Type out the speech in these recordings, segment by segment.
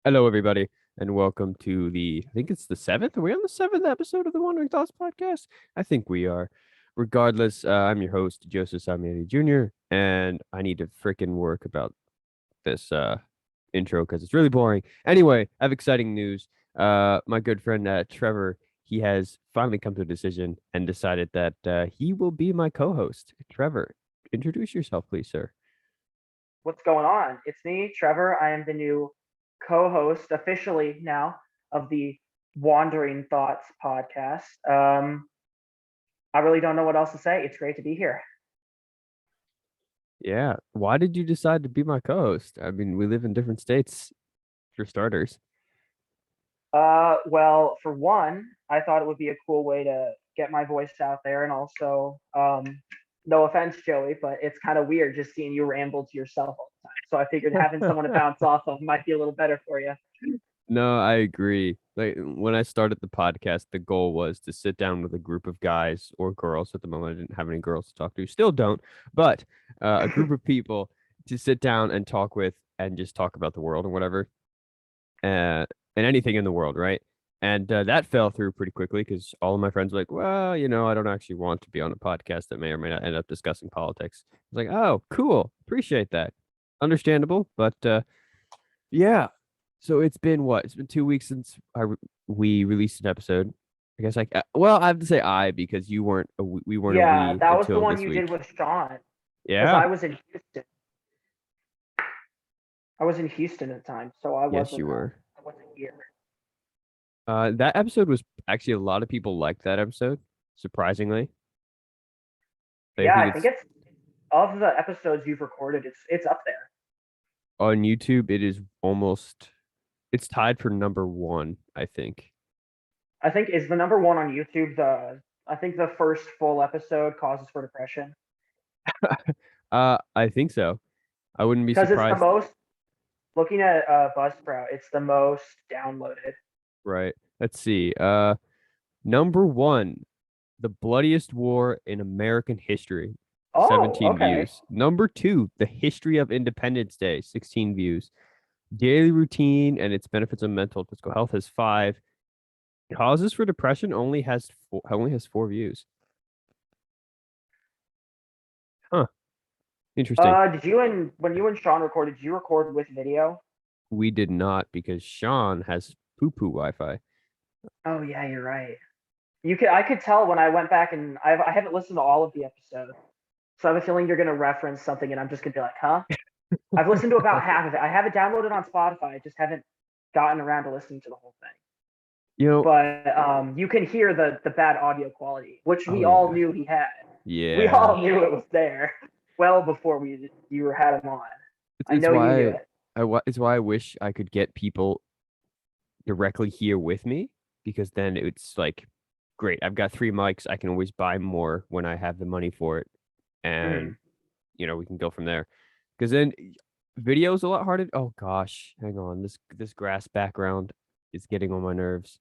Hello, everybody, and welcome to I think it's the seventh. Are we on the seventh episode of the Wandering Thoughts podcast? I think we are. Regardless, I'm your host, Joseph Salmieri Jr., and I need to freaking work about this intro because it's really boring. Anyway, I have exciting news. My good friend Trevor, he has finally come to a decision and decided that he will be my co-host. Trevor, introduce yourself, please, sir. What's going on? It's me, Trevor. I am the new co-host officially now of the Wandering Thoughts podcast. I really don't know what else to say. It's great to be here. Yeah. Why did you decide to be my co-host? I mean, we live in different states for starters. Well, for one, I thought it would be a cool way to get my voice out there, and also, no offense, Joey, but it's kind of weird just seeing you ramble to yourself all the time. So I figured having someone to bounce off of might be a little better for you. No, I agree. Like when I started the podcast, the goal was to sit down with a group of guys or girls. At the moment, I didn't have any girls to talk to. Still don't, but a group of people to sit down and talk with and just talk about the world and whatever, and anything in the world, right? And that fell through pretty quickly because all of my friends were like, "Well, I don't actually want to be on a podcast that may or may not end up discussing politics." I was like, "Oh, cool, appreciate that, understandable." But yeah. So it's been what? It's been 2 weeks since we released an episode. I guess well, I have to say I because you weren't we weren't a Yeah, we that was the until one this you did week. with Sean because Yeah. I was in Houston. I was in Houston at the time, so Yes, you were. I wasn't here. That episode was actually a lot of people liked that episode, surprisingly. I Yeah, think I think it's it's of the episodes you've recorded, it's up there. on YouTube. It's tied for number one, I think. I think is the number one on YouTube. I think the first full episode, Causes for Depression, I think so. I wouldn't be because it's the surprised. most. Looking at Buzzsprout, it's the most downloaded. Right. Let's see. Number one, the bloodiest war in American history, Oh, 17 okay. views. Number two, the history of Independence Day, 16 views. Daily routine and its benefits on mental and physical health has five. Causes for depression only has four views. Huh. Interesting. Did you and when you and Sean recorded, did you record with video? We did not because Sean has poo-poo Wi-Fi. Oh yeah, you're right. I could tell when I went back and I haven't listened to all of the episodes, so I have a feeling you're gonna reference something, and I'm just gonna be like, huh? I've listened to about half of it. I have it downloaded on Spotify. I just haven't gotten around to listening to the whole thing. You know, But you can hear the bad audio quality, which we oh all yeah. knew he had. We Yeah. all knew it was there well before you had him on. It's, I it's know you knew why it. it's why I wish I could get people directly here with me because then it's like great. I've got three mics. I can always buy more when I have the money for it. Mm. And we can go from there. Because then video is a lot harder. Oh gosh, hang on. This grass background is getting on my nerves.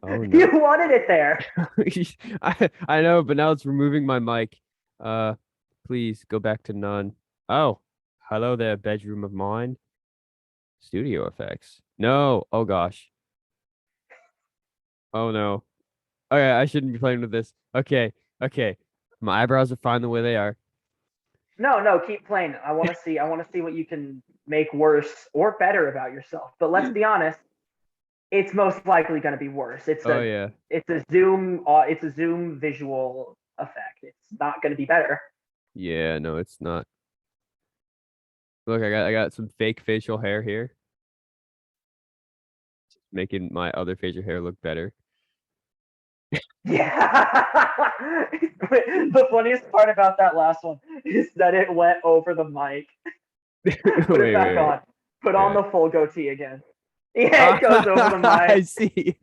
Oh You no. wanted it there. I know, but now it's removing my mic. Uh please go back to none. Oh, hello there, bedroom of mine. Studio effects. No. Oh gosh. Oh no. Okay, I shouldn't be playing with this. Okay, okay. My eyebrows are fine the way they are. No, no, keep playing. I want to see what you can make worse or better about yourself. But let's be honest, it's most likely going to be worse. Oh yeah. It's a zoom visual effect. It's not going to be better. Yeah, no, it's not. Look, I got some fake facial hair here, making my other facial hair look better. Yeah. The funniest part about that last one is that it went over the mic. Wait, Put it wait, back wait. on. Put on Yeah. the full goatee again. Yeah, it goes over the I mic see.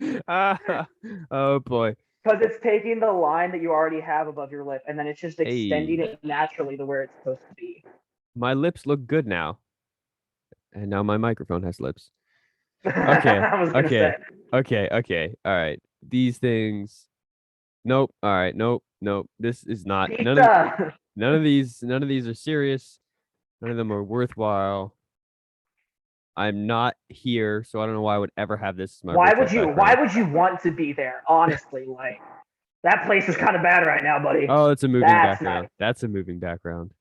Oh boy. because it's taking the line that you already have above your lip and then it's just extending Hey, it naturally to where it's supposed to be. my lips look good now, and now my microphone has lips. Okay, I was gonna say. okay, okay. All right. These things. Nope. All right. Nope. Nope. This is not Pizza. none of these are serious. None of them are worthwhile. I'm not here, so I don't know why I would ever have this as my Why virtual would you? Why background. would you want to be there? Honestly, like that place is kind of bad right now, buddy. Oh, it's a moving That's nice. background. That's a moving background.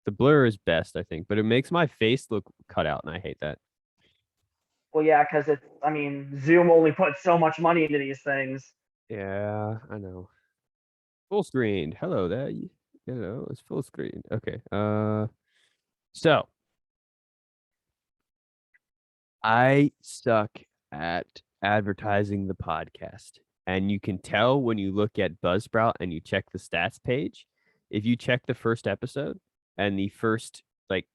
The blur is best, I think, but it makes my face look cut out, and I hate that. Well, yeah, because it's. I mean, Zoom only puts so much money into these things. Yeah, I know. Full screen. Hello there. Hello, it's full screen. Okay. So I suck at advertising the podcast. And you can tell when you look at Buzzsprout and you check the stats page. If you check the first episode and the first like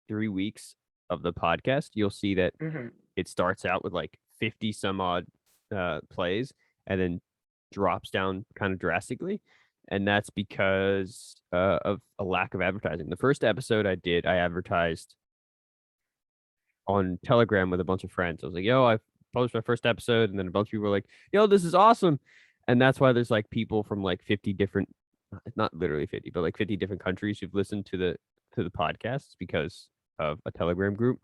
3 weeks of the podcast, you'll see that Mm-hmm. it starts out with like 50 some odd plays and then drops down kind of drastically. And that's because of a lack of advertising. The first episode I did, I advertised on Telegram with a bunch of friends. I was like, yo, I published my first episode. And then a bunch of people were like, yo, this is awesome. And that's why there's like people from like 50 different, not literally 50, but like 50 different countries who've listened to the podcasts because of a Telegram group.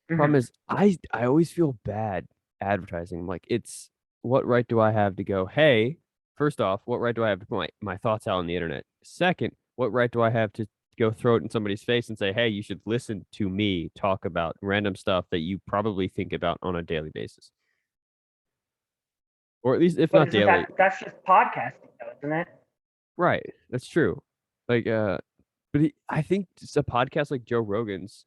Problem Mm-hmm. is, I always feel bad advertising. I'm like, it's what right do I have to go, hey, first off, what right do I have to put my thoughts out on the internet? Second, what right do I have to go throw it in somebody's face and say, hey, you should listen to me talk about random stuff that you probably think about on a daily basis? Or at least if But not isn't daily. that's just podcasting, though, isn't it? Right. That's true. Like but I think just a podcast like Joe Rogan's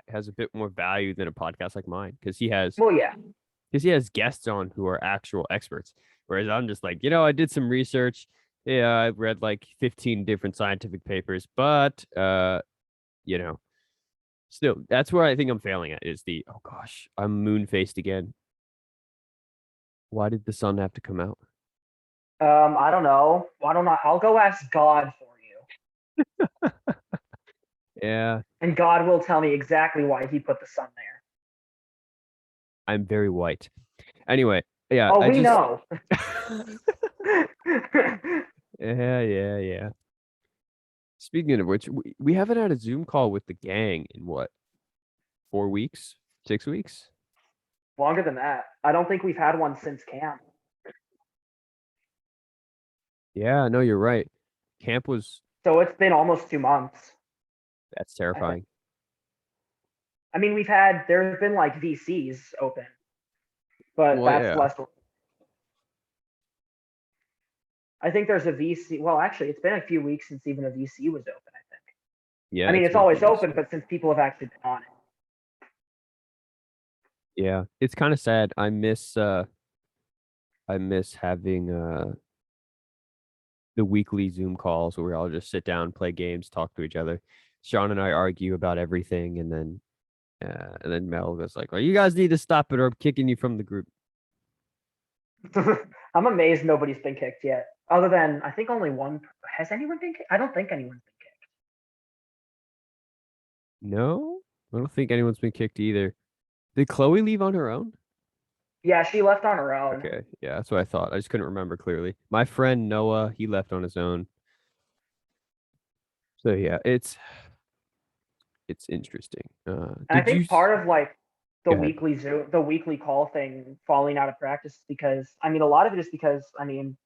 has a bit more value than a podcast like mine because Well, yeah. he has guests on who are actual experts. Whereas I'm just like, I did some research. Yeah, I've read like 15 different scientific papers, but you know, still that's where I think I'm failing at is the oh gosh, I'm moon faced again. Why did the sun have to come out? I don't know. Why don't I? I'll go ask God for you, Yeah, and God will tell me exactly why He put the sun there. I'm very white. Anyway, yeah, Oh, I we just know. yeah. Speaking of which, we haven't had a Zoom call with the gang in what, 4 weeks, 6 weeks? Longer than that. I don't think we've had one since camp. Yeah, no, you're right. Camp was So it's been almost 2 months, that's I think. terrifying. I mean, there's been like VCs open, but Well, that's yeah, less. I think there's a VC. Well, actually, it's been a few weeks since even a VC was open, I think. yeah, I mean, it's it's been a always few weeks. open, but since people have actually been on it. Yeah, it's kind of sad. I miss having the weekly Zoom calls where we all just sit down, play games, talk to each other. Sean and I argue about everything, and then Mel goes like, "Well, you guys need to stop it, or I'm kicking you from the group." I'm amazed nobody's been kicked yet. Other than I think only one. Has anyone been kicked? I don't think anyone's been kicked. No, I don't think anyone's been kicked either. Did Chloe leave on her own? Yeah, she left on her own. Okay, yeah, that's what I thought. I just couldn't remember clearly. My friend Noah, he left on his own. So yeah, it's interesting. And I Did you? think part of like Go ahead. the weekly call thing falling out of practice because I mean a lot of it is because I mean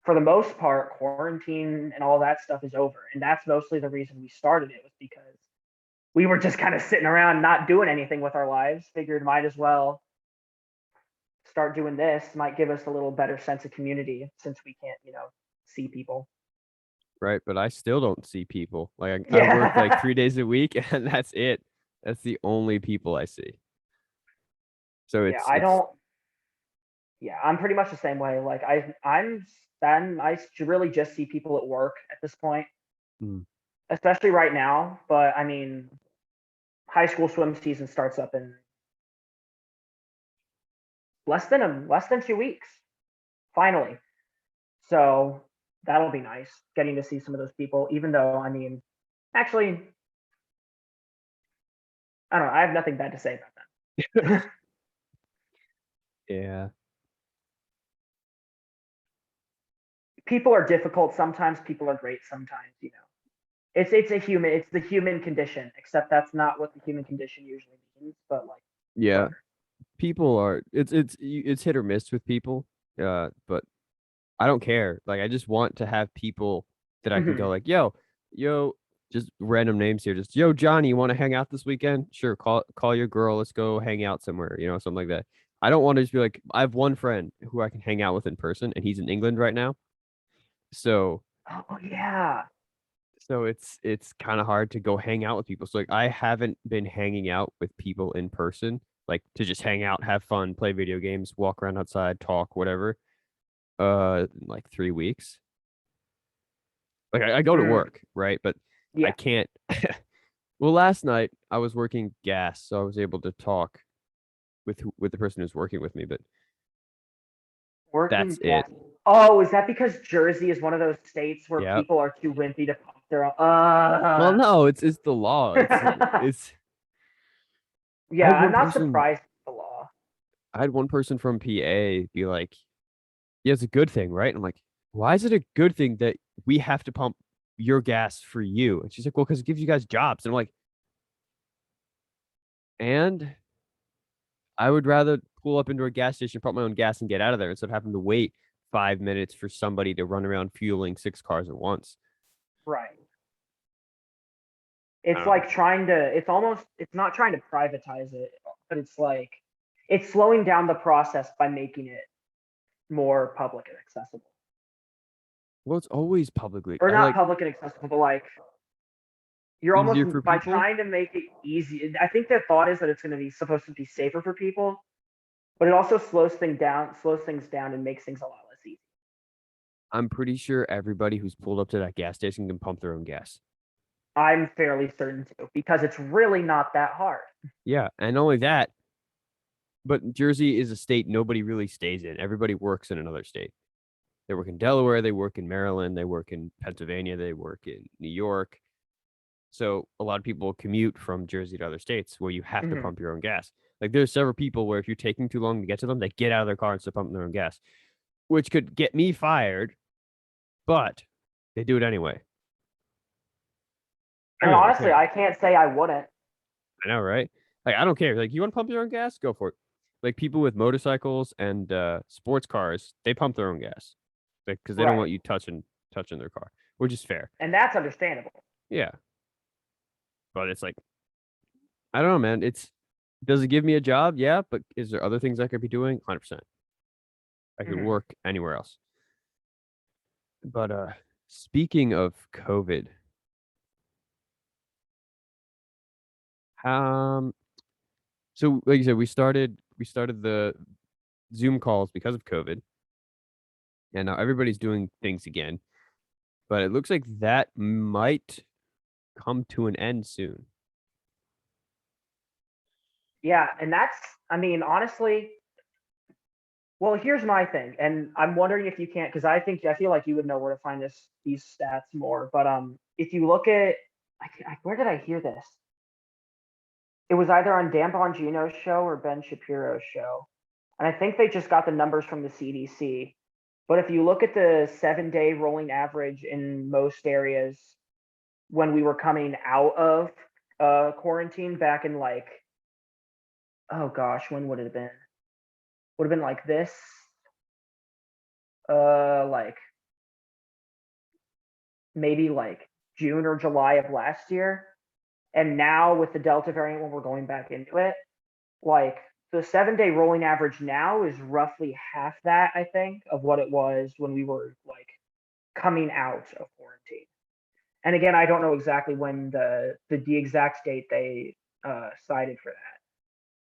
for the most part quarantine and all that stuff is over, and that's mostly the reason we started it was because we were just kind of sitting around not doing anything with our lives. Figured might as well start doing this. Might give us a little better sense of community since we can't see people. Right, but I still don't see people. Like I work like Yeah. 3 days a week, and that's it. That's the only people I see. So Yeah, it's I it's don't. Yeah, I'm pretty much the same way. Like I really just see people at work at this point, mm, especially right now. But I mean, high school swim season starts up in less than 2 weeks, finally. So that'll be nice, getting to see some of those people. Even though I mean, actually, I don't know. I have nothing bad to say about them. yeah. People are difficult sometimes. People are great sometimes. It's the human condition, except that's not what the human condition usually means. But like, Yeah, whatever. people are it's hit or miss with people. But I don't care. Like I just want to have people that I can go Mhm. like, yo, just random names here. Just yo, Johnny, you want to hang out this weekend? Sure, call your girl. Let's go hang out somewhere, something like that. I don't want to just be like, I have one friend who I can hang out with in person, and he's in England right now. So Oh yeah. so it's kind of hard to go hang out with people. So like I haven't been hanging out with people in person, like to just hang out, have fun, play video games, walk around outside, talk, whatever. Like 3 weeks. Like I go to Mm, work, right? But I yeah. can't. Well, last night I was working gas, so I was able to talk with the person who's working with me, but Working that's it. gas. Oh, is that because Jersey is one of those states where Yeah. people are too wimpy to pump their own? Well, no, it's the law. It's I Yeah, had I'm one not person surprised at the law. I had one person from PA be like, "Yeah, it's a good thing, right?" I'm like, "Why is it a good thing that we have to pump your gas for you?" And she's like, "Well, because it gives you guys jobs." And I'm like, "And I would rather pull up into a gas station, pump my own gas, and get out of there instead of having to wait 5 minutes for somebody to run around fueling 6 cars at once." Right. I It's don't know. like it's not trying to privatize it, but it's like it's slowing down the process by making it more public and accessible. Well, it's always publicly. Or I not like public and accessible, but like you're almost easier for by people. trying to make it easy. I think the thought is that it's going to be supposed to be safer for people, but it also slows things down, and makes things a lot less easy. I'm pretty sure everybody who's pulled up to that gas station can pump their own gas. I'm fairly certain too, because it's really not that hard. Yeah, and not only that, but Jersey is a state nobody really stays in. Everybody works in another state. They work in Delaware, they work in Maryland, they work in Pennsylvania, they work in New York. So a lot of people commute from Jersey to other states where you have to Mhm. pump your own gas. Like there's several people where if you're taking too long to get to them, they get out of their car and start pumping their own gas, which could get me fired, but they do it anyway. I And really don't honestly, care. I can't say I wouldn't. I know, right? Like I don't care. Like you want to pump your own gas? Go for it. Like people with motorcycles and sports cars, they pump their own gas. Like because they don't Right. want you touching their car, which is fair. And that's understandable. Yeah. But it's like I don't know, man. Does it give me a job? Yeah, but is there other things I could be doing? 100%. I could Mhm. work anywhere else. But speaking of COVID, um so like you said, we started the Zoom calls because of COVID, and now everybody's doing things again. But it looks like that might come to an end soon. Yeah, and that's I mean, honestly, well, here's my thing, and I'm wondering if you can't, because I feel like you would know where to find these stats more. But if you look at, where did I hear this? It was either on Dan Bongino's show or Ben Shapiro's show, and I think they just got the numbers from the CDC. But if you look at the 7-day rolling average in most areas when we were coming out of quarantine back in like, oh gosh, when would it have been? Would have been like this, like maybe like June or July of last year. And now with the Delta variant, when we're going back into it, like the 7-day rolling average now is roughly half that, I think, of what it was when we were like coming out of quarantine. And again, I don't know exactly when the exact date they cited for that.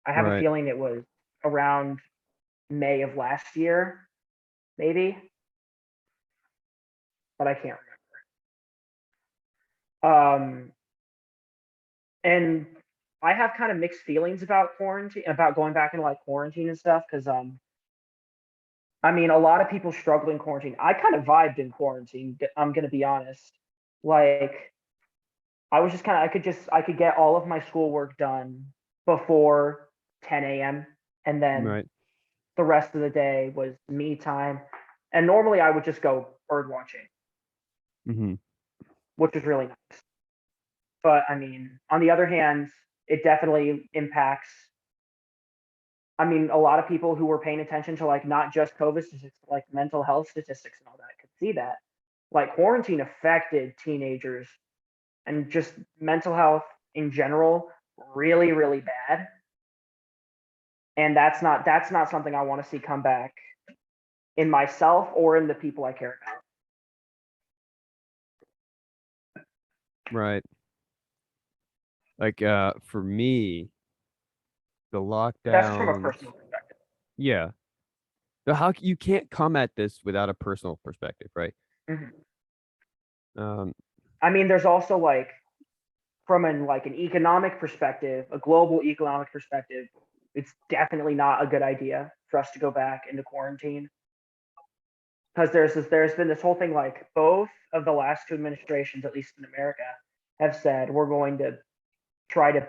I have a Right. feeling it was around May of last year, maybe, but I can't remember. And I have kind of mixed feelings about quarantine, about going back into like quarantine and stuff, because I mean, a lot of people struggle in quarantine. I kind of vibed in quarantine. I'm gonna be honest. Like, I was just kind of, I could get all of my schoolwork done before 10 a.m. and then Right. the rest of the day was me time. And normally I would just go bird watching, Hmm. which was really nice. But I mean, on the other hand, it definitely impacts. I mean, a lot of people who were paying attention to like not just COVID statistics, but like mental health statistics and all that could see that. Like quarantine affected teenagers and just mental health in general really, really bad. And that's not something I want to see come back in myself or in the people I care about. Right. Like for me, the That's from a lockdowns. personal perspective. Yeah. How you can't come at this without a personal perspective, right? Mhm. Um, I mean, there's also like from an economic perspective, a global economic perspective, it's definitely not a good idea for us to go back into quarantine because there's been this whole thing like both of the last two administrations, at least in America, have said we're going to try to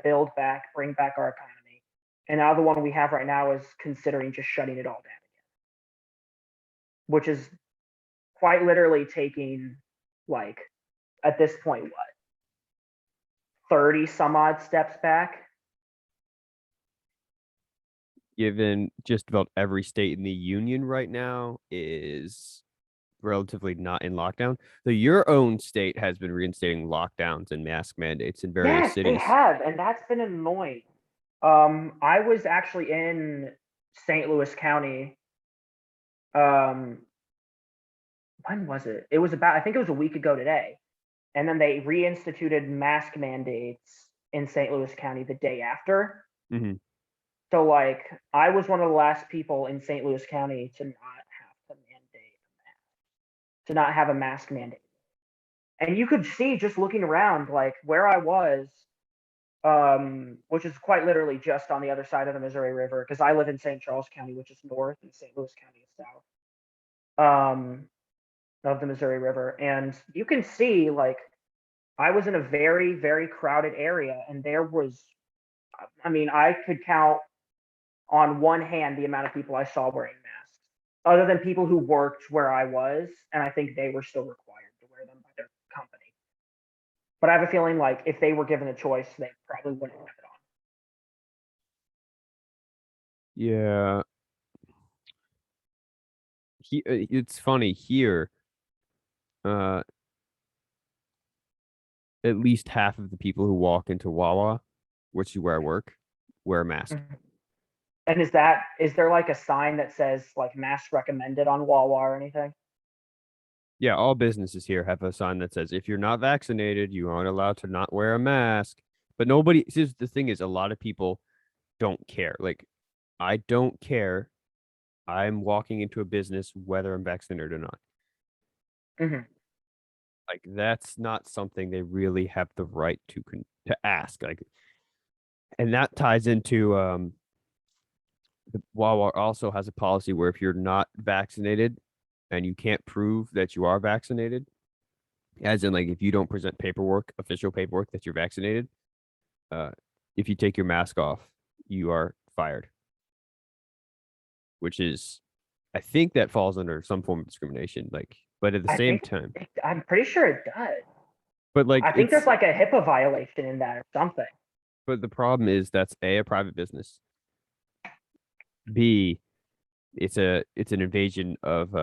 bring back our economy, and now the one we have right now is considering just shutting it all down again, which is quite literally taking like at this point what 30 some odd steps back. given just about every state in the union right now is relatively not in lockdown. So your own state has been reinstating lockdowns and mask mandates in various Yes, they cities. have, and that's been annoying. I was actually in St. Louis County. Um, when was it? It was about, I think it was a week ago today. And then they reinstituted mask mandates in St. Louis County the day after. Mm-hmm. So, like, I was one of the last people in St. Louis County to not have to mandate, to not have a mask mandate. And you could see just looking around, like, where I was, which is quite literally just on the other side of the Missouri River, because I live in St. Charles County, which is north, and St. Louis County is south of the Missouri River. And you can see, like, I was in a very, very crowded area, and there was, I mean, I could count on one hand the amount of people I saw wearing masks, other than people who worked where I was, and I think they were still required to wear them by their company. But I have a feeling like if they were given a choice, they probably wouldn't have it Yeah. It's funny here. Uh, at least half of the people who walk into Wawa, which is where I work, wear a mask. on. And is there like a sign that says like mask recommended on Wawa or anything? Yeah, all businesses here have a sign that says if you're not vaccinated, you aren't allowed to not wear a mask. But nobody, see, the thing is, a lot of people don't care. Like, I don't care. I'm walking into a business whether I'm vaccinated or not. Hmm. Like, that's not something they really have the right to ask. Like, and that ties into Wawa also has a policy where if you're not vaccinated and you can't prove that you are vaccinated, as in like if you don't present paperwork, official paperwork that you're vaccinated, uh, if you take your mask off, you are fired. Which is, I think that falls under some form of discrimination. Like, but at the I same think time, I'm pretty sure it does. but like I think there's like a HIPAA violation in that or something. but the problem is that's a private business. B, it's an invasion of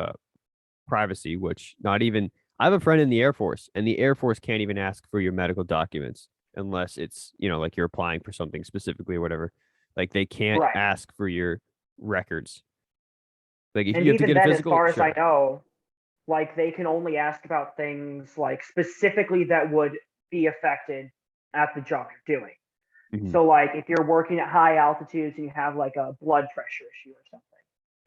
privacy, which not even I have a friend in the Air Force, and the Air Force can't even ask for your medical documents unless it's, like you're applying for something specifically or whatever. Like they can't Right. ask for your records. Like if And you have to even get a then, as physical, far as I sure. know, like they can only ask about things like specifically that would be affected at the job you're doing. Mhm. So like if you're working at high altitudes and you have like a blood pressure issue or something,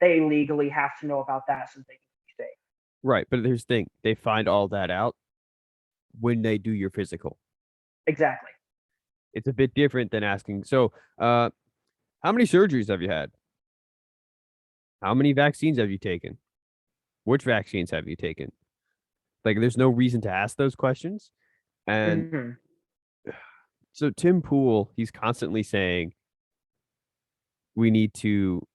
they legally have to know about that so they can be safe. Right, but here's the thing: they find all that out when they do your physical. Exactly. It's a bit different than asking. So, how many surgeries have you had? How many vaccines have you taken? Which vaccines have you taken? Like, there's no reason to ask those questions. And Hmm. so Tim Pool, he's constantly saying we need to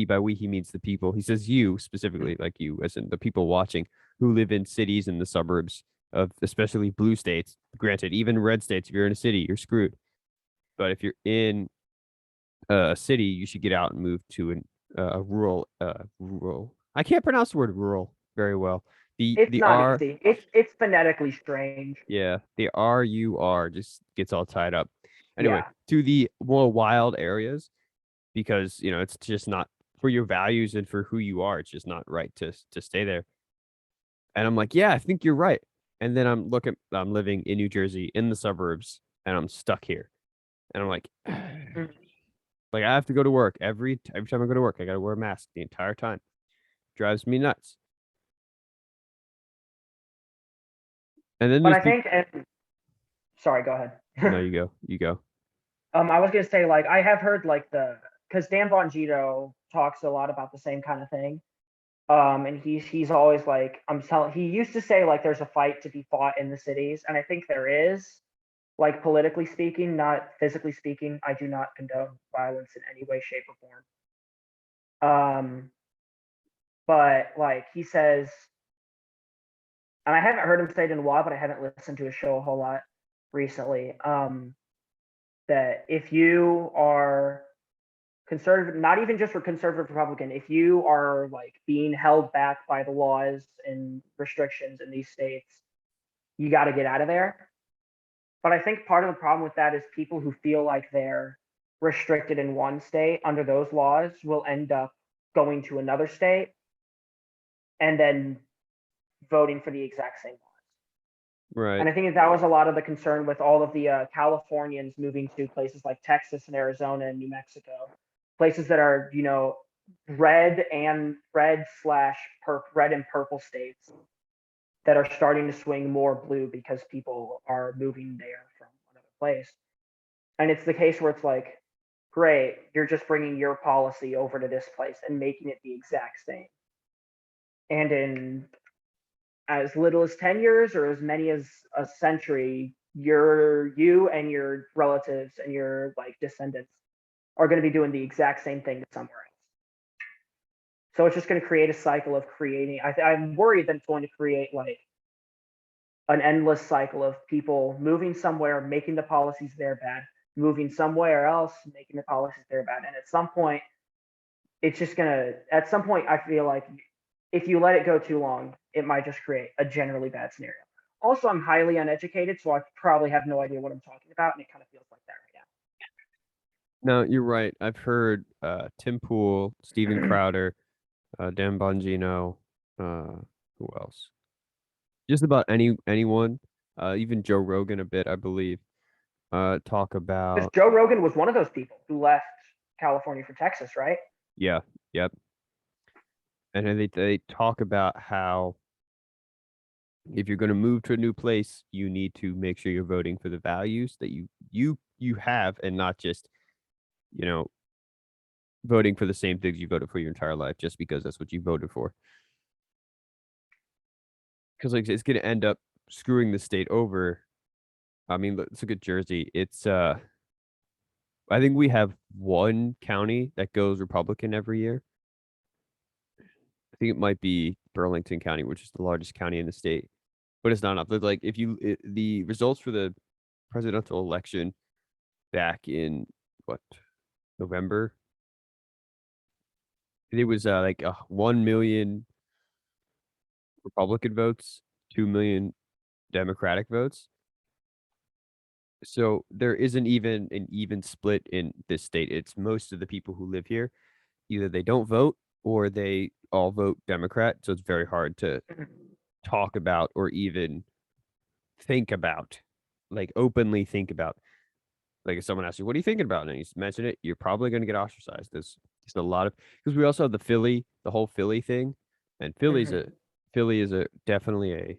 by we he means the people. He says you specifically, like you, as in the people watching who live in cities and the suburbs, of especially blue states. Granted, even red states, if you're in a city, you're screwed. But if you're in a city, you should get out and move to a rural. I can't pronounce the word rural very well. It's The not R, easy. It's phonetically strange. yeah, the RUR just gets all tied up. Anyway, Yeah. to the more wild areas, because it's just not for your values and for who you are. It's just not right to stay there. And I'm like, yeah, I think you're right. And then I'm living in New Jersey in the suburbs, and I'm stuck here. And I'm like, Mm. like I have to go to work every time I go to work. I got to wear a mask the entire time. Drives me nuts. And then But there's I think, and sorry, go ahead. no, you go. I was gonna say, like, I have heard like because Dan Bongino talks a lot about the same kind of thing. And he's always like, he used to say like there's a fight to be fought in the cities, and I think there is, like politically speaking, not physically speaking. I do not condone violence in any way, shape, or form. But like he says, and I haven't heard him say it in a while, but I haven't listened to his show a whole lot recently. That if you are conservative, not even just for conservative Republican, if you are like being held back by the laws and restrictions in these states, you got to get out of there. But I think part of the problem with that is people who feel like they're restricted in one state under those laws will end up going to another state and then voting for the exact same laws. Right. And I think that was a lot of the concern with all of the Californians moving to places like Texas and Arizona and New Mexico, places that are, red and purple states that are starting to swing more blue because people are moving there from another place. And it's the case where it's like, great, you're just bringing your policy over to this place and making it the exact same. And in as little as 10 years or as many as a century, you and your relatives and your like descendants are going to be doing the exact same thing somewhere else. So it's just going to create a cycle of creating. I'm worried that it's going to create like an endless cycle of people moving somewhere, making the policies there bad, moving somewhere else, making the policies there bad. And at some point, I feel like if you let it go too long, it might just create a generally bad scenario. Also, I'm highly uneducated, so I probably have no idea what I'm talking about, and it kind of feels like that right No, you're right. I've heard Tim Pool, Steven now. Crowder, Dan Bongino, who else? Just about anyone, even Joe Rogan a bit, I believe. Talk Because about Joe Rogan was one of those people who left California for Texas, right? yeah, yep. And then they talk about how if you're going to move to a new place, you need to make sure you're voting for the values that you have, and not just you know voting for the same things you voted for your entire life just because that's what you voted for. Because like it's going to end up screwing the state over. I mean, let's look at Jersey. It's I think we have one county that goes Republican every year. I think it might be Burlington County, which is the largest county in the state, but it's not enough. Like if the results for the presidential election back in what November, it was like 1 million Republican votes, 2 million Democratic votes. So there isn't even an even split in this state. It's most of the people who live here, either they don't vote or they all vote Democrat. So it's very hard to talk about or even think about, like openly think about. Like if someone asks you, "What are you thinking about?" and you mention it, you're probably going to get ostracized. There's just a lot of because we also have the whole Philly thing, and Philly is a definitely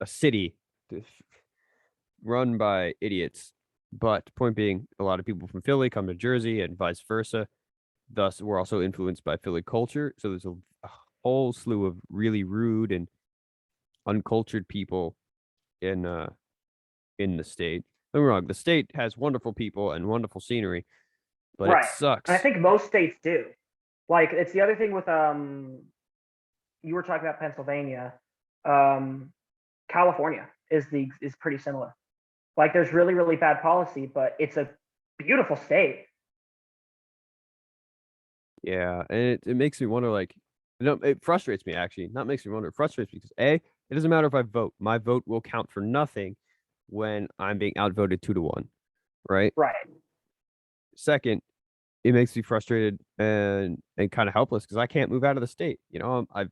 a city run by idiots. But point being, a lot of people from Philly come to Jersey and vice versa. Thus, we're also influenced by Philly culture. So there's a whole slew of really rude and uncultured people in the state. Don't get me wrong, the state has wonderful people and wonderful scenery, but it Right. And I sucks. think most states do. Like it's the other thing with you were talking about Pennsylvania. Um California is pretty similar. Like there's really, really bad policy, but it's a beautiful state. Yeah, and it makes me wonder, like, it frustrates me actually. Not makes me wonder, it frustrates me because A, it doesn't matter if I vote. My vote will count for nothing when I'm being outvoted 2-1, right? Right. Second, it makes me frustrated and kind of helpless because I can't move out of the state. I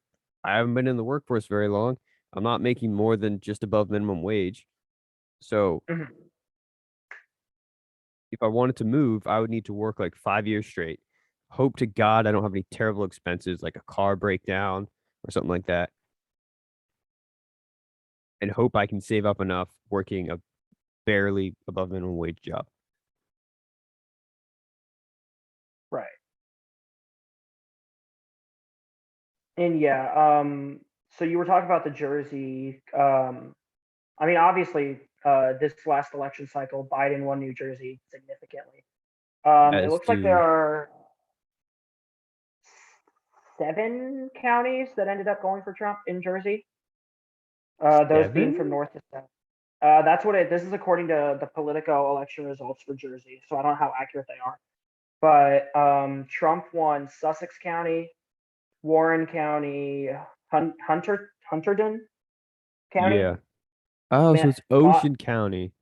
haven't been in the workforce very long. I'm not making more than just above minimum wage. So Mhm. if I wanted to move, I would need to work like 5 years straight. Hope to God I don't have any terrible expenses like a car breakdown or something like that. And hope I can save up enough working a barely above minimum wage job. Right. And yeah, so you were talking about the Jersey. I mean, obviously, this last election cycle, Biden won New Jersey significantly. It As looks like there to are 7 counties that ended up going for Trump in Jersey. Those being from seven? north to south. This is according to the Politico election results for Jersey. So I don't know how accurate they are. But Trump won Sussex County, Warren County, Hunterdon County, Yeah. Oh, so Ma- it's Ocean County.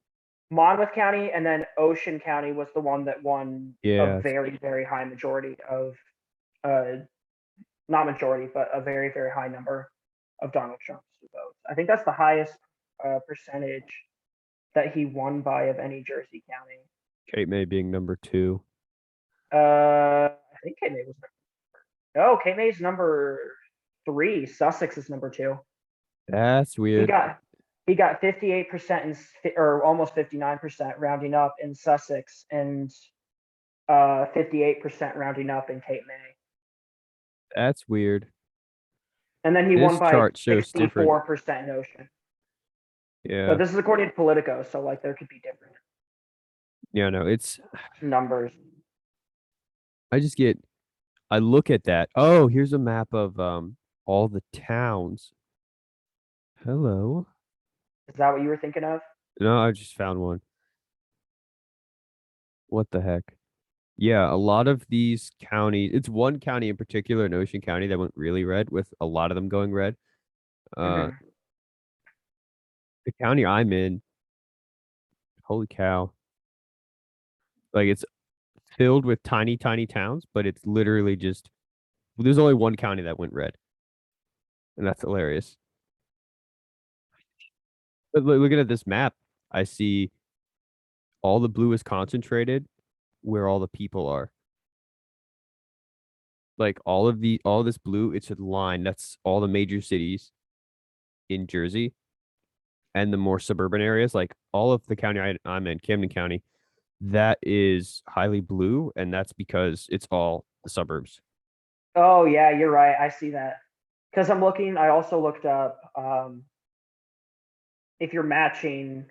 Monmouth County, and then Ocean County was the one that won a Yeah, very, very high majority of, uh, not majority, but a very, very high number of Donald Trump's votes. I think that's the highest percentage that he won by of any Jersey county. Cape May being number 2. I think Cape May was no, Cape May's number 3. Sussex is number 2. That's He weird. got he got 58% or almost 59% rounding up in Sussex and 58% rounding up in Cape May. That's weird. And then he won This by chart shows different. 64% in Ocean. But Yeah. this is according to Politico, so like there could be different Yeah, no, it's numbers. I just get I look at that. Oh, here's a map of all the towns. Hello. Is that what you were thinking of? No, I just found one. What the heck? Yeah, a lot of these counties, it's one county in particular in Ocean County that went really red with a lot of them going red. Uh Mm-hmm. the county I'm in, holy cow. Like it's filled with tiny, tiny towns, but it's literally just there's only one county that went red. And that's hilarious. But looking at this map, I see all the blue is concentrated where all the people are. Like all this blue, it's a line. That's all the major cities in Jersey and the more suburban areas, like all of the county I'm in, Camden County, that is highly blue, and that's because it's all the suburbs. Oh yeah, you're right. I see that. Because I'm looking, I also looked up if you're matching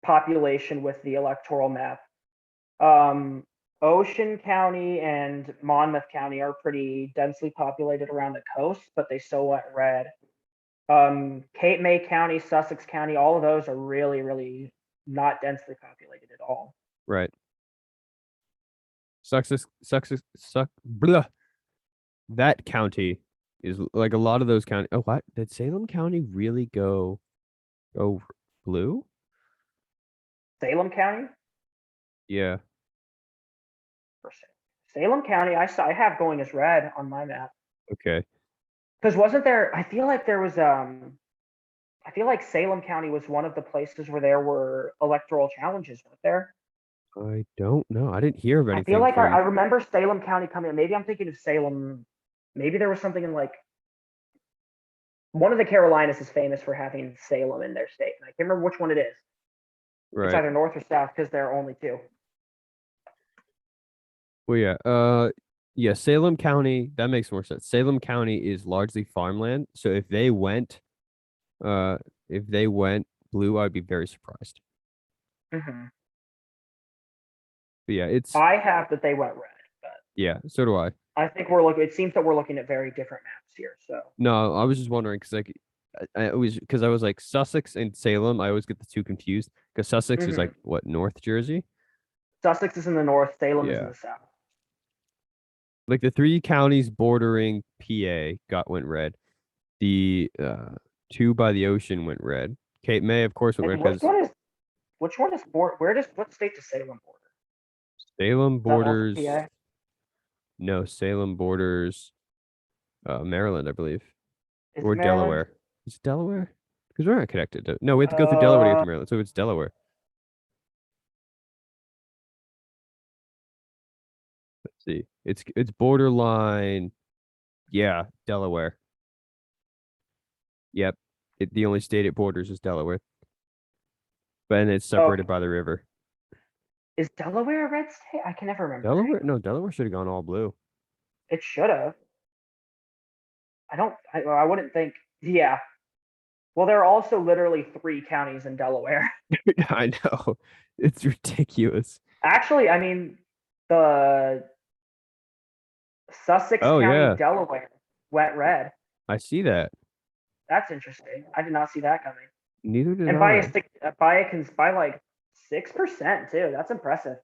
population with the electoral map. Um, Ocean County and Monmouth County are pretty densely populated around the coast, but they still went red. Cape May County, Sussex County, all of those are really, really not densely populated at all. Right. Blah. That county is like a lot of those county. Oh, what? Did Salem County really go blue? Salem County, Yeah. for Salem County, I have going as red on my map. Okay. Because wasn't there? I feel like there was. I feel like Salem County was one of the places where there were electoral challenges, weren't there? I don't know. I didn't hear of I feel anything like I from. remember Salem County coming. Maybe I'm thinking of Salem. Maybe there was something in like one of the Carolinas is famous for having Salem in their state, and I can't remember which one it is. It's Right. either north or south because there are only 2. Well, yeah. Yeah, Salem County, that makes more sense. Salem County is largely farmland, so uh if they went blue, I'd be very surprised. Mm-hmm. But yeah, it's I have that they went red, but yeah, so do I. I think we're looking. It seems that we're looking at very different maps here. So No, I was just wondering because like I always because I was like Sussex and Salem. I always get the two confused because Sussex is like Hmm. what, North Jersey? Sussex is in the north. Salem is in Yeah. the south. Like the three counties bordering PA went red. The two by the ocean went red. Cape May, of course, went red And because which one is what state does Salem border? Salem Is that also borders. PA? No, Salem borders Maryland, I believe, Is it or Maryland? Delaware. Is it Delaware? Because we're not connected to. No, we have to go through Delaware to get Uh, to Maryland, so it's Delaware. Let's see. It's borderline. Yeah, Delaware. Yep. The only state it borders is Delaware, but then it's separated okay. by the river. Is Delaware a red state? I can never remember. Delaware? No, Delaware should have gone all blue. It should have. I don't. I wouldn't think. Yeah. Well, there are also literally 3 counties in Delaware. I know. It's ridiculous. Actually, I mean, the Sussex Oh County, yeah, Delaware, went red. I see that. That's interesting. I did not see that coming. Neither did And I. by like 6% too. That's impressive.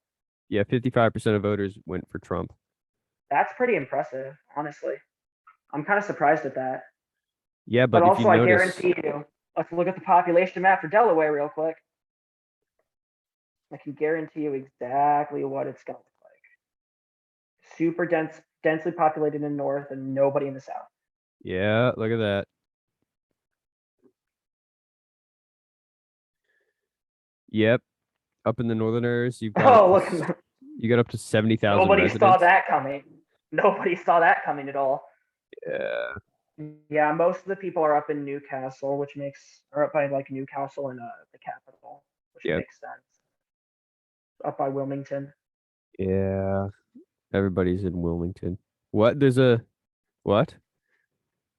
Yeah, 55% of voters went for Trump. That's pretty impressive, honestly. I'm kind of surprised at that. Yeah, But but if you also, I notice, guarantee you, let's look at the population map for Delaware real quick. I can guarantee you exactly what it's going to look like. Super densely populated in the north, and nobody in the south. yeah, look at that. Yep, up in the Northerners, Oh, look, you got up to 70,000 nobody saw residents. that coming. Nobody saw that coming at all. Yeah, Yeah, most of the people are up in Newcastle, or up by like Newcastle and the capital, which yep, makes sense. Up by Wilmington. yeah. Everybody's in Wilmington. What? What?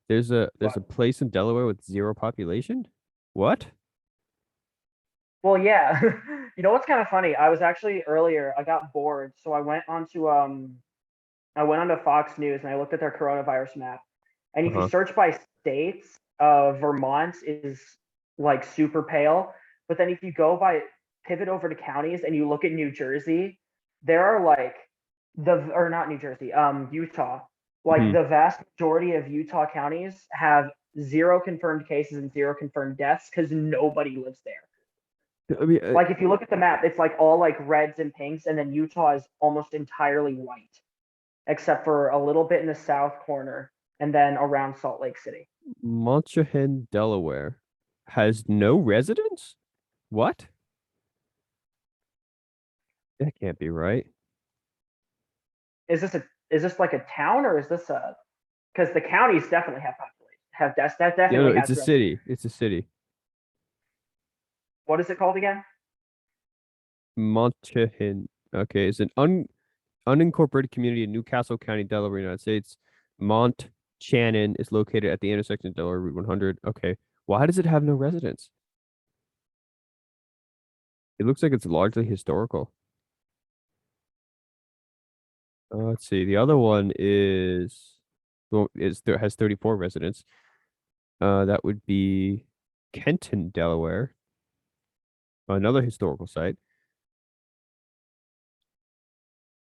There's a But place in Delaware with zero population? What? well, yeah. You know what's kind of funny? I was actually earlier. I got bored, so I went onto Fox News and I looked at their coronavirus map. And if you Uh-huh. search by states, Vermont is like super pale. But then if you pivot over to counties and you look at New Jersey, there are like or not New Jersey, Utah. Like Hmm. the vast majority of Utah counties have 0 confirmed cases and 0 confirmed deaths because nobody lives there. I mean, Like if you look at the map, it's like all like reds and pinks, and then Utah is almost entirely white, except for a little bit in the south corner and then around Salt Lake City. Montrahan, Delaware has no residents? What? That can't be right. Is this like a town, or is this a because the counties definitely have population that No, no, definitely it's has a residents. city. It's a city. What is it called again? Montrahan. Okay, it's an unincorporated community in Newcastle County, Delaware, United States. Mont Channon is located at the intersection of Delaware Route 100. Okay. Why does it have no residents? It looks like it's largely historical. Let's see. The other one is there has 34 residents. That would be Kenton, Delaware, another historical site.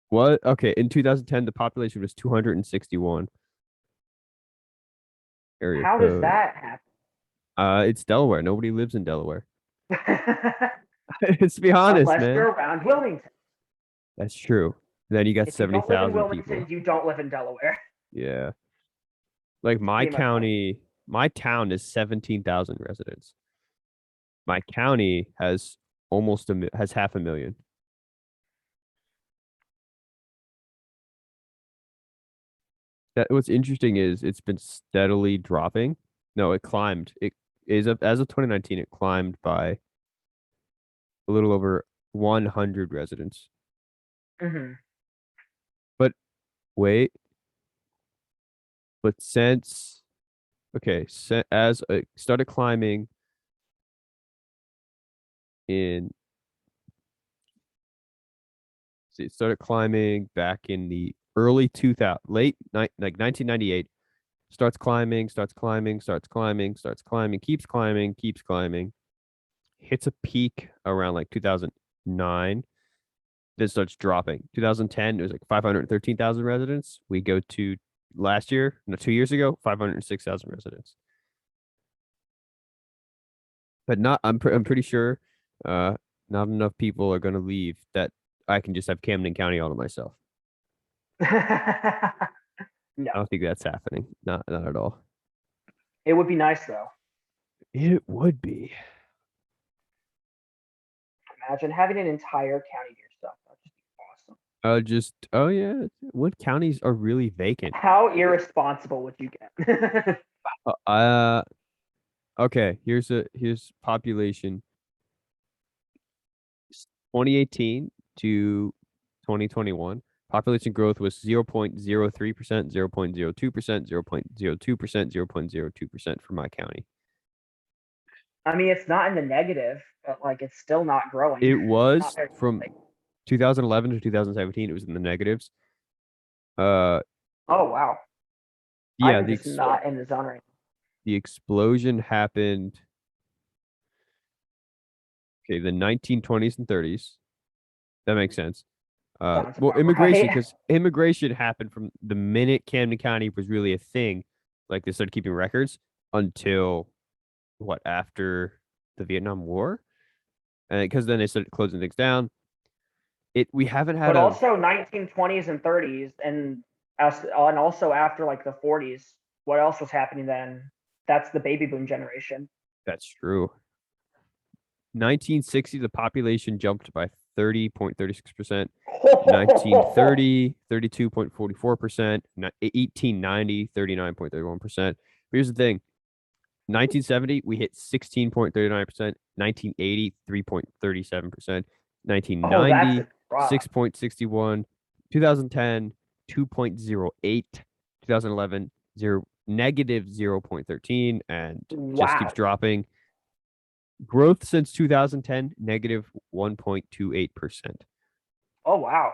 What? Okay, in 2010, the population was 261. Area How does code. that happen? It's Delaware. Nobody lives in Delaware. Let's be honest, Unless man. you're around Wilmington. That's true. Then you got If you don't live in 70,000 Wilmington, people. you don't live in Delaware. Yeah. Like It's my pretty much how. county, my town is 17,000 residents. My county has has half a million. That what's interesting is it's been steadily dropping. No, it climbed. It is as of 2019, it climbed by a little over 100 residents. Hmm. But wait, but since okay, as it started climbing in see, it started climbing back in the early 2000 like 1998. starts climbing, keeps climbing, hits a peak around like 2009, then starts dropping. 2010, it was like 513,000 residents. We go to last year, no, 2 years ago, 506,000 residents. But I'm pretty sure not enough people are going to leave that I can just have Camden County all to myself. No, I don't think that's happening. Not at all. it would be nice though. It would be. Imagine having an entire county to yourself. That'd just be awesome. Oh yeah, what counties are really vacant? How irresponsible would you get? Okay, here's population 2018 to 2021. Population growth was 0.03%, 0.02%, 0.02%, 0.02% for my county. I mean, it's not in the negative, but like it's still not growing. It was from 2011 to 2017. It was in the negatives. Oh wow. Yeah, I'm just not in the zone right now. The explosion happened. Okay, the 1920s and 30s. That makes sense. Well, immigration, because immigration happened from the minute Camden County was really a thing, like they started keeping records until what, after the Vietnam War, and because then they started closing things down. We haven't had, but also 1920s and 30s, and also after like the 40s. What else was happening then? That's the baby boom generation. That's true. 1960, the population jumped by 30.36%. 1930, 32.44%. 1890, 39.31%. Here's the thing. 1970, we hit 16.39%. 1980, 3.37%. 1990, 6.61. 2010, 2.08. 2011, negative 0.13, and just keeps dropping. Growth since 2010, negative 1.28%. Oh, wow.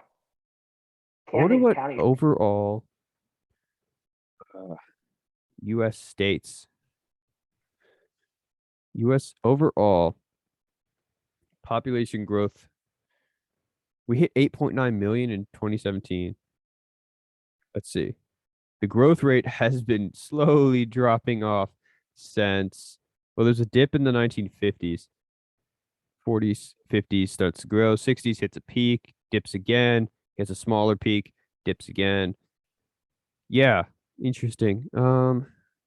I wonder what overall U.S. states, U.S. overall population growth. We hit 8.9 million in 2017. Let's see. The growth rate has been slowly dropping off since, well, there's a dip in the 1950s. 40s, 50s starts to grow. 60s hits a peak, dips again, hits a smaller peak, dips again. Yeah, interesting.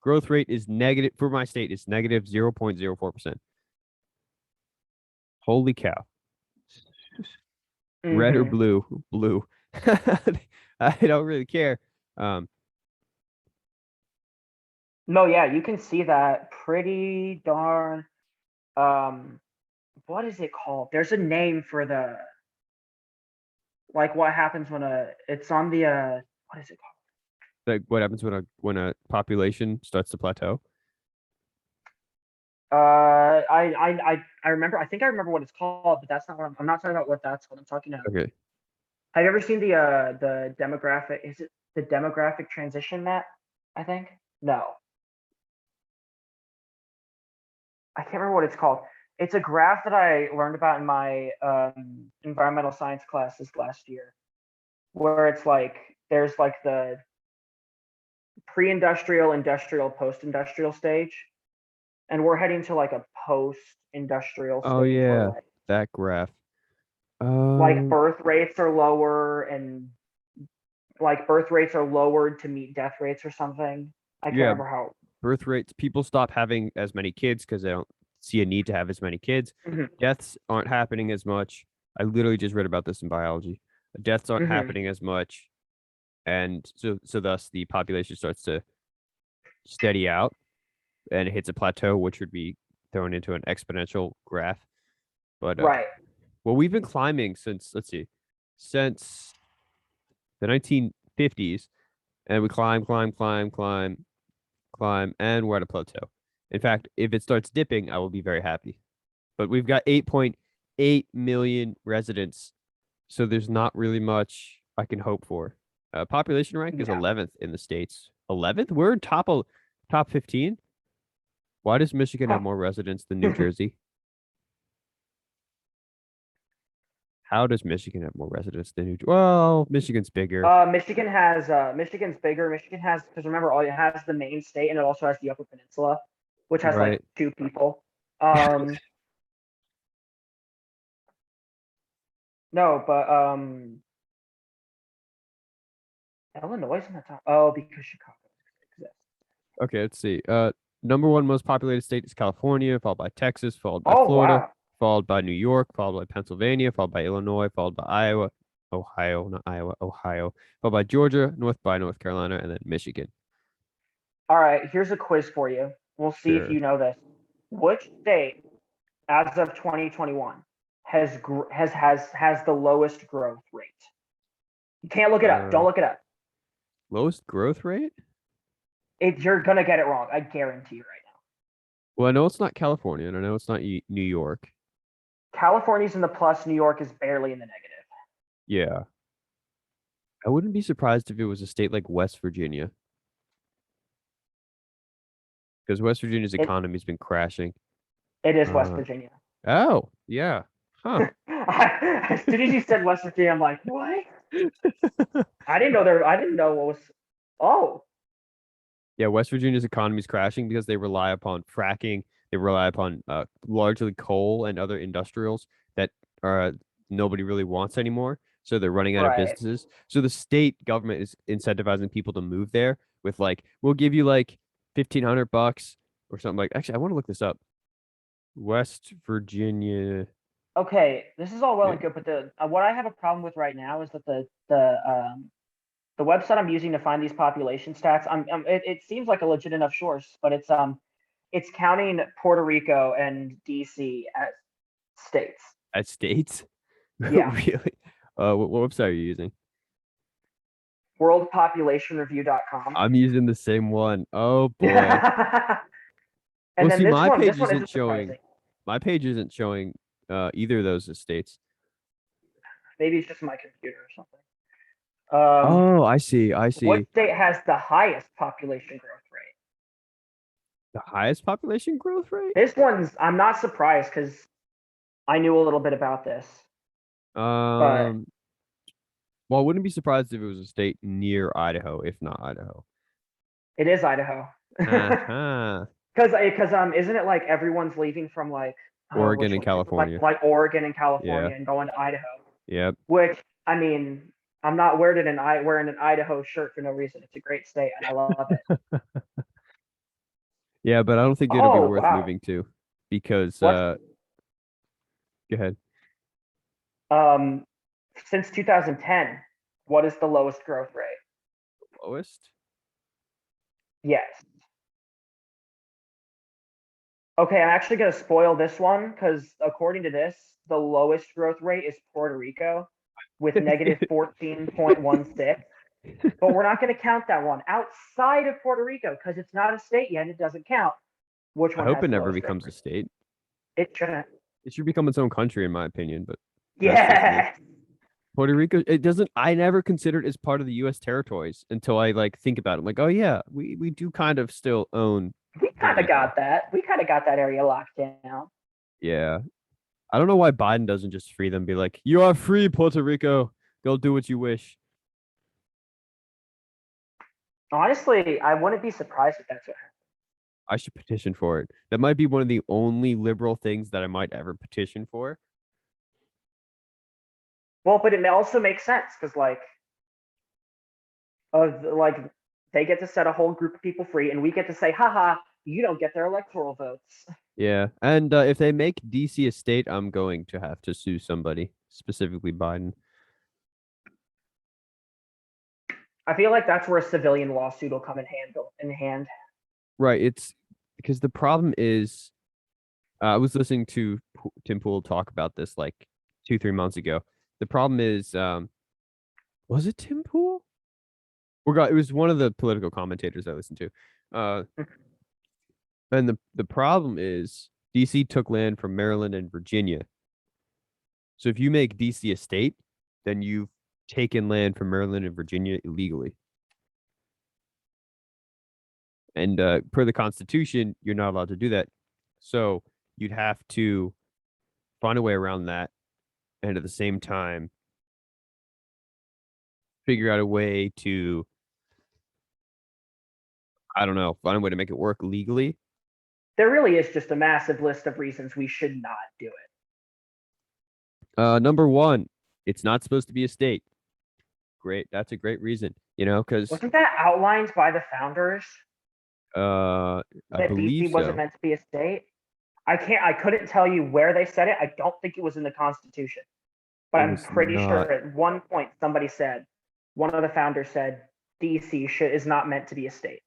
Growth rate is negative for my state. It's negative 0.04%. Holy cow. Red or blue? Blue. I don't really care. No, yeah, you can see that pretty darn. What is it called? There's a name for the, like, what happens when it's on the what is it called? Like, what happens when a population starts to plateau? I remember. I think I remember what it's called, but that's not what I'm not talking about. What that's what I'm talking about. Okay. Have you ever seen the demographic? Is it the demographic transition map? I think no. I can't remember what it's called. It's a graph that I learned about in my environmental science classes last year, where it's like there's like the pre-industrial, industrial, post-industrial stage, and we're heading to like a post-industrial stage. Oh yeah, that graph. Like birth rates are lower, and like birth rates are lowered to meet death rates or something. I can't remember how. Birth rates, people stop having as many kids because they don't see a need to have as many kids. Deaths aren't happening as much. I literally just read about this in biology. Deaths aren't happening as much, and so thus the population starts to steady out, and it hits a plateau, which would be thrown into an exponential graph. But well, we've been climbing since, let's see, since the 1950s, and we climb, and we're at a plateau. In fact, if it starts dipping, I will be very happy. But we've got 8.8 million residents, so there's not really much I can hope for. Population rank is 11th in the states, 11th? We're in top 15. Why does Michigan have Huh. more residents than New Jersey? How does Michigan have more residents than New Jersey? Well, Michigan's bigger. Michigan's bigger. Michigan has, because remember, all it has the main state and it also has the Upper Peninsula, which has like Right. 2 people. Um, no, but Illinois is in the top. Oh, because Chicago exists. Okay, let's see. Number one most populated state is California, followed by Texas, followed by Oh Florida, wow. followed by New York, followed by Pennsylvania, followed by Illinois, followed by Ohio, not Iowa, Ohio, followed by Georgia, by North Carolina, and then Michigan. All right, here's a quiz for you. We'll see if Sure. you know this. Which state, as of 2021, has the lowest growth rate? You can't look it up. Uh, Don't look it up. lowest growth rate? You're gonna get it wrong. I guarantee you right now. Well, I know it's not California, and I know it's not New York. California's in the plus. New York is barely in the negative. Yeah. I wouldn't be surprised if it was a state like West Virginia, because West Virginia's It economy's been crashing. it is West Uh, Virginia. oh, yeah. Huh. As soon as you said West Virginia, I'm like, what? I didn't know there. I didn't know what was. Oh, Yeah, West Virginia's economy is crashing because they rely upon fracking. They rely upon largely coal and other industrials that nobody really wants anymore. So they're running out of right. businesses. So the state government is incentivizing people to move there with like, we'll give you like $1,500 or something like. Actually, I want to look this up. West Virginia. Okay, this is all well Yeah. and good, but the what I have a problem with right now is that the website I'm using to find these population stats, it seems like a legit enough source, but it's counting Puerto Rico and DC as states. At states? Yeah, Really? What website are you using? worldpopulationreview.com. I'm using the same one. Oh boy. And Well, then see, this my one, page isn't isn't showing. surprising. My page isn't showing either of those estates. Maybe it's just my computer or something. Um, Oh, I see. I what see. state has the highest population growth rate? The highest population growth rate? This one's, I'm not surprised because I knew a little bit about this, but Um, well, I wouldn't be surprised if it was a state near Idaho, if not Idaho. it is Idaho. Uh-huh. Because isn't it like everyone's leaving from like, oh, Oregon which and one is it? California. Like Oregon and Yeah. California and going to Idaho, Yep. which I mean, I'm not wearing an Idaho shirt for no reason. It's a great state and I love it. Yeah, but I don't think it'll be Oh worth wow. moving to because What's go ahead. um since 2010, what is the lowest growth rate? Lowest? Yes. Okay, I'm actually gonna spoil this one because according to this, the lowest growth rate is Puerto Rico with negative 14.16. But we're not going to count that one outside of Puerto Rico because it's not a state yet. It doesn't count. Which I one hope has it the never lowest growth becomes a rate? state. It shouldn't. It should become its own country, in my opinion, but that's just me. Yes. Puerto Rico, it doesn't, I never considered it as part of the US territories until I like think about it. I'm like, oh yeah, we do kind of still own We Puerto kind of Rico. got that. We kind of got that area locked down. Yeah. I don't know why Biden doesn't just free them, be like, you are free, Puerto Rico. Go do what you wish. Honestly, I wouldn't be surprised if that's what happened. I should petition for it. That might be one of the only liberal things that I might ever petition for. Well, but it also makes sense because like they get to set a whole group of people free, and we get to say, haha, you don't get their electoral votes. Yeah. And if they make DC a state, I'm going to have to sue somebody, specifically Biden. I feel like that's where a civilian lawsuit will come in hand. Right. It's because the problem is, I was listening to Tim Pool talk about this like 2-3 months ago. The problem is, was it Tim Pool? It was one of the political commentators I listened to. And the problem is DC took land from Maryland and Virginia. So if you make DC a state, then you've taken land from Maryland and Virginia illegally. And per the Constitution, you're not allowed to do that. So you'd have to find a way around that, and at the same time, figure out a way to, I don't know, find a way to make it work legally. There really is just a massive list of reasons we should not do it. Number one, it's not supposed to be a state. Great, that's a great reason, because Wasn't that outlined by the founders I that believe DC wasn't so. meant to be a state? I couldn't tell you where they said it. I don't think it was in the Constitution, but It I'm was pretty not sure at one point somebody said, one of the founders said, DC is not meant to be a state.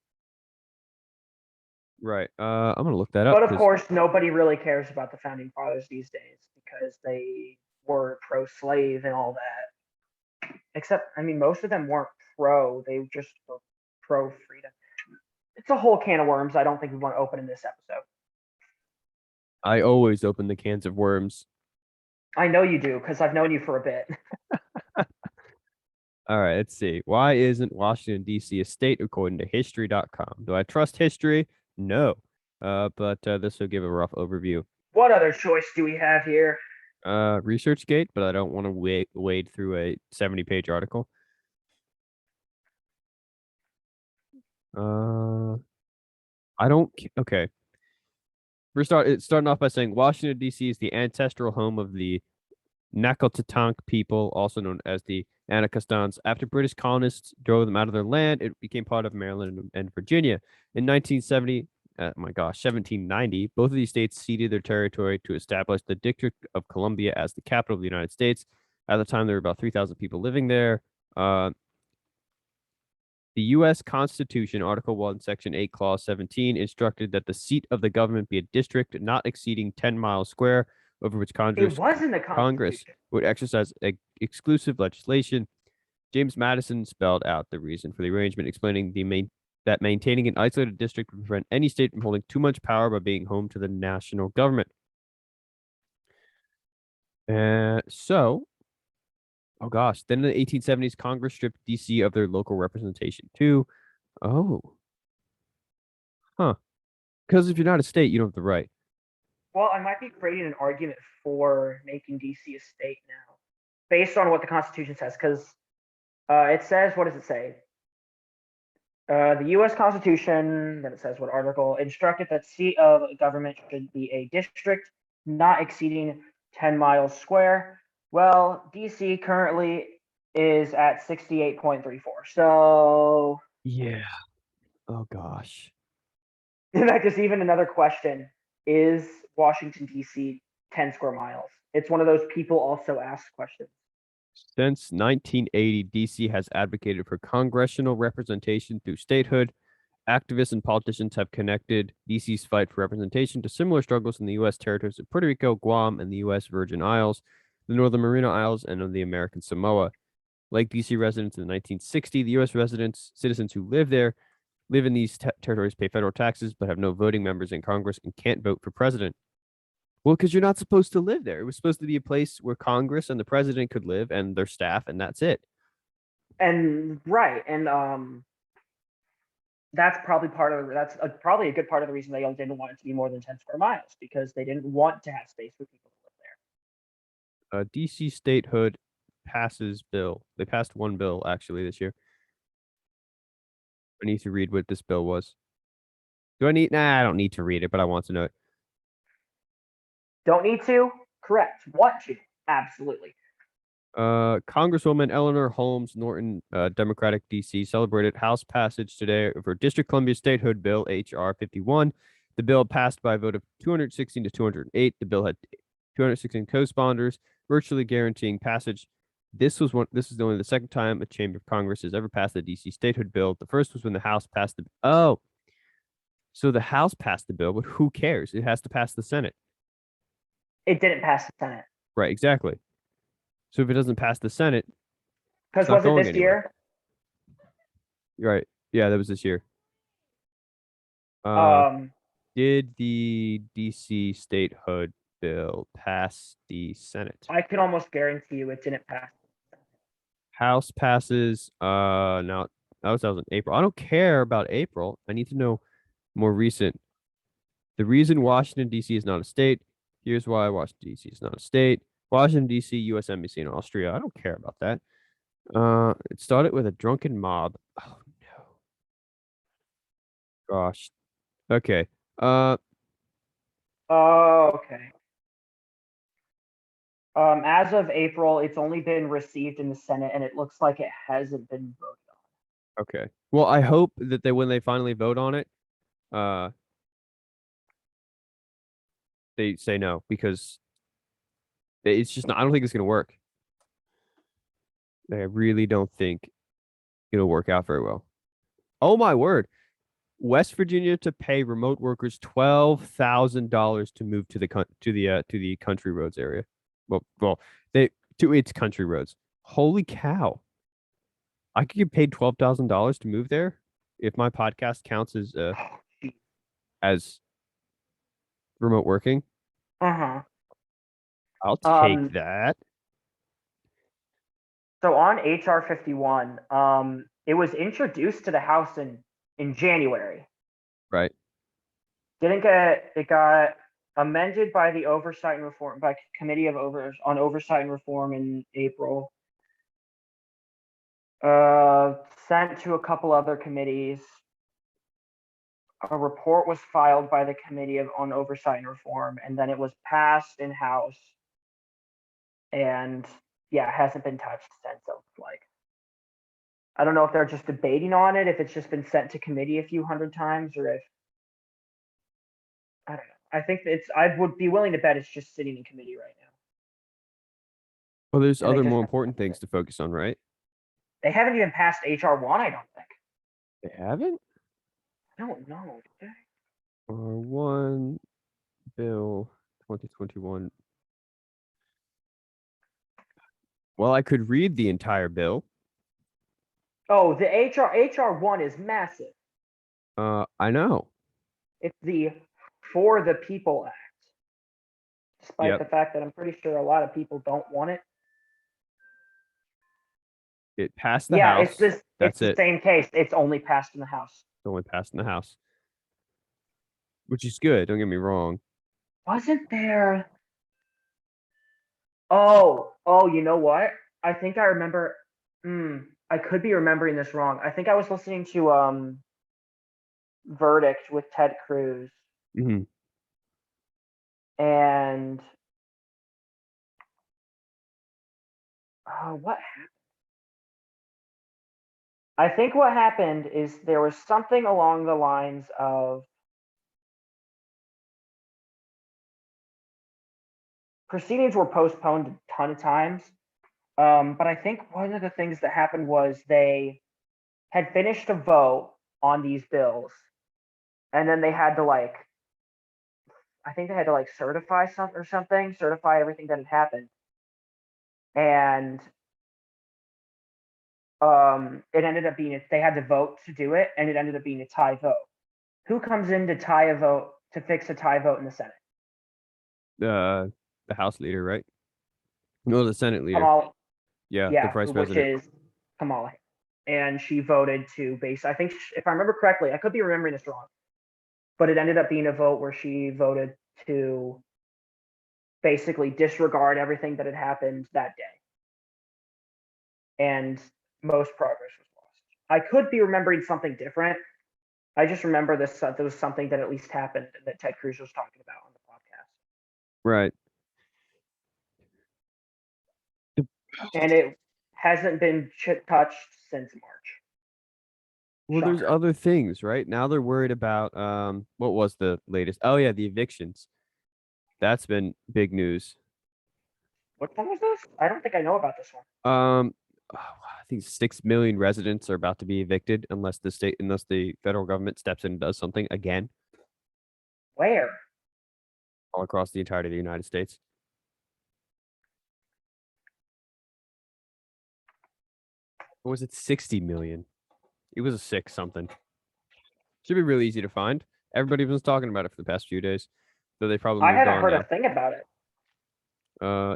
right. I'm gonna look that up But of because course, nobody really cares about the founding fathers these days because they were pro-slave and all that. Except, I mean, most of them weren't pro; they just were pro-freedom. It's a whole can of worms. I don't think we want to open in this episode. I always open the cans of worms. I know you do because I've known you for a bit. All right, let's see. Why isn't Washington, D.C. a state according to history.com? Do I trust history? No. But this will give a rough overview. What other choice do we have here? ResearchGate, but I don't want to wade through a 70-page article. I don't. Okay. It's starting off by saying Washington, D.C. is the ancestral home of the Nacotchtank people, also known as the Anacostans. After British colonists drove them out of their land, it became part of Maryland and Virginia. In 1970, oh my gosh, 1790, both of these states ceded their territory to establish the District of Columbia as the capital of the United States. At the time, there were about 3,000 people living there. The U.S. Constitution, Article 1, Section 8, Clause 17, instructed that the seat of the government be a district not exceeding 10 miles square, over which It was in the Congress Constitution. would exercise exclusive legislation. James Madison spelled out the reason for the arrangement, explaining that maintaining an isolated district would prevent any state from holding too much power by being home to the national government. Oh gosh, then in the 1870s, Congress stripped D.C. of their local representation too. Oh, huh. Because if you're not a state, you don't have the right. Well, I might be creating an argument for making DC a state now, based on what the Constitution says, because it says, what does it say? The U.S. Constitution, then it says what article, instructed that seat of government should be a district not exceeding 10 miles square. Well, DC currently is at 68.34. So, Yeah. Oh gosh. in fact, there's even another question. Is Washington, D.C. 10 square miles? It's one of those people also ask questions. Since 1980, D.C. has advocated for congressional representation through statehood. Activists and politicians have connected D.C.'s fight for representation to similar struggles in the U.S. territories of Puerto Rico, Guam, and the U.S. Virgin Isles, the Northern Marina Isles, and of the American Samoa. Like D.C. residents in the 1960s, the U.S. citizens who live in these territories, pay federal taxes, but have no voting members in Congress and can't vote for president. Well, because you're not supposed to live there. It was supposed to be a place where Congress and the president could live and their staff, and that's it. And right, and that's probably probably a good part of the reason they didn't want it to be more than 10 square miles, because they didn't want to have space for people to live there. DC statehood passes bill. They passed one bill actually this year. I need to read what this bill was. Do I need? Nah, I don't need to read it, but I want to know it. Don't need to? Correct. Want to? Absolutely. Congresswoman Eleanor Holmes Norton, Democratic DC, celebrated House passage today of her District Columbia Statehood Bill HR 51. The bill passed by a vote of 216 to 208. The bill had 216 co-sponsors, virtually guaranteeing passage. This is only the second time a chamber of Congress has ever passed a DC statehood bill. The first was when the House passed so the House passed the bill, but who cares? It has to pass the Senate. It didn't pass the Senate. Right, exactly. So if it doesn't pass the Senate, because was it this year? Right. Yeah, that was this year. Did the DC statehood bill pass the Senate? I can almost guarantee you it didn't pass. House passes. Now that was in April. I don't care about April. I need to know More recent. The reason Washington, D.C. is not a state. Here's why Washington, D.C. is not a state. Washington, D.C., U.S. Embassy in Austria. I don't care about that. It started with a drunken mob. Oh, no. Gosh. Okay. Oh, okay. As of April, it's only been received in the Senate, and it looks like it hasn't been voted on. Okay. Well, I hope that when they finally vote on it, uh, they say no because it's just not, I don't think it's going to work. I really don't think it'll work out very well. Oh my word. West Virginia to pay remote workers $12,000 to move to the country roads area. Well, they to its country roads. Holy cow! I could get paid $12,000 to move there if my podcast counts as remote working. Uh-huh. I'll take that. So on HR 51, it was introduced to the House in January. Right. It got amended by the Oversight and Reform by Committee on Oversight and Reform in April. Sent to a couple other committees. A report was filed by the Committee on Oversight and Reform, and then it was passed in House. And yeah, it hasn't been touched since. It looks like. I don't know if they're just debating on it, if it's just been sent to committee a few hundred times, or if I don't know. I think I would be willing to bet it's just sitting in committee right now. Well, there's other more important things to focus on, right? They haven't even passed HR 1, I don't think. They haven't? I don't know. Did they? R1 bill 2021. Well, I could read the entire bill. Oh, the HR 1 is massive. I know. It's the For the People Act. Despite the fact that I'm pretty sure a lot of people don't want it. It passed the House. It's the same case. It's only passed in the House. It's only passed in the House. Which is good, don't get me wrong. Wasn't there? Oh, you know what? I think I remember. I could be remembering this wrong. I think I was listening to Verdict with Ted Cruz. Mm-hmm. And what happened? I think what happened is there was something along the lines of proceedings were postponed a ton of times. But I think one of the things that happened was they had finished a vote on these bills, and then they had to certify certify everything that had happened. And it ended up being they had to vote to do it, and it ended up being a tie vote. Who comes in to tie a vote to fix a tie vote in the Senate? The House leader, right? No, the Senate leader. The Vice president. Which is Kamala. And she voted to I think, if I remember correctly, I could be remembering this wrong, but it ended up being a vote where she voted to basically disregard everything that had happened that day. And most progress was lost. I could be remembering something different. I just remember this. There was something that at least happened that Ted Cruz was talking about on the podcast. Right. And it hasn't been touched since March. Well, there's other things, right? Now they're worried about what was the latest? Oh yeah, the evictions. That's been big news. What one was this? I don't think I know about this one. I think 6 million residents are about to be evicted unless the federal government steps in and does something again. Where? All across the entirety of the United States. Or was it 60 million? It was a 6 something. Should be really easy to find. Everybody was talking about it for the past few days. So they probably I hadn't heard a thing about it.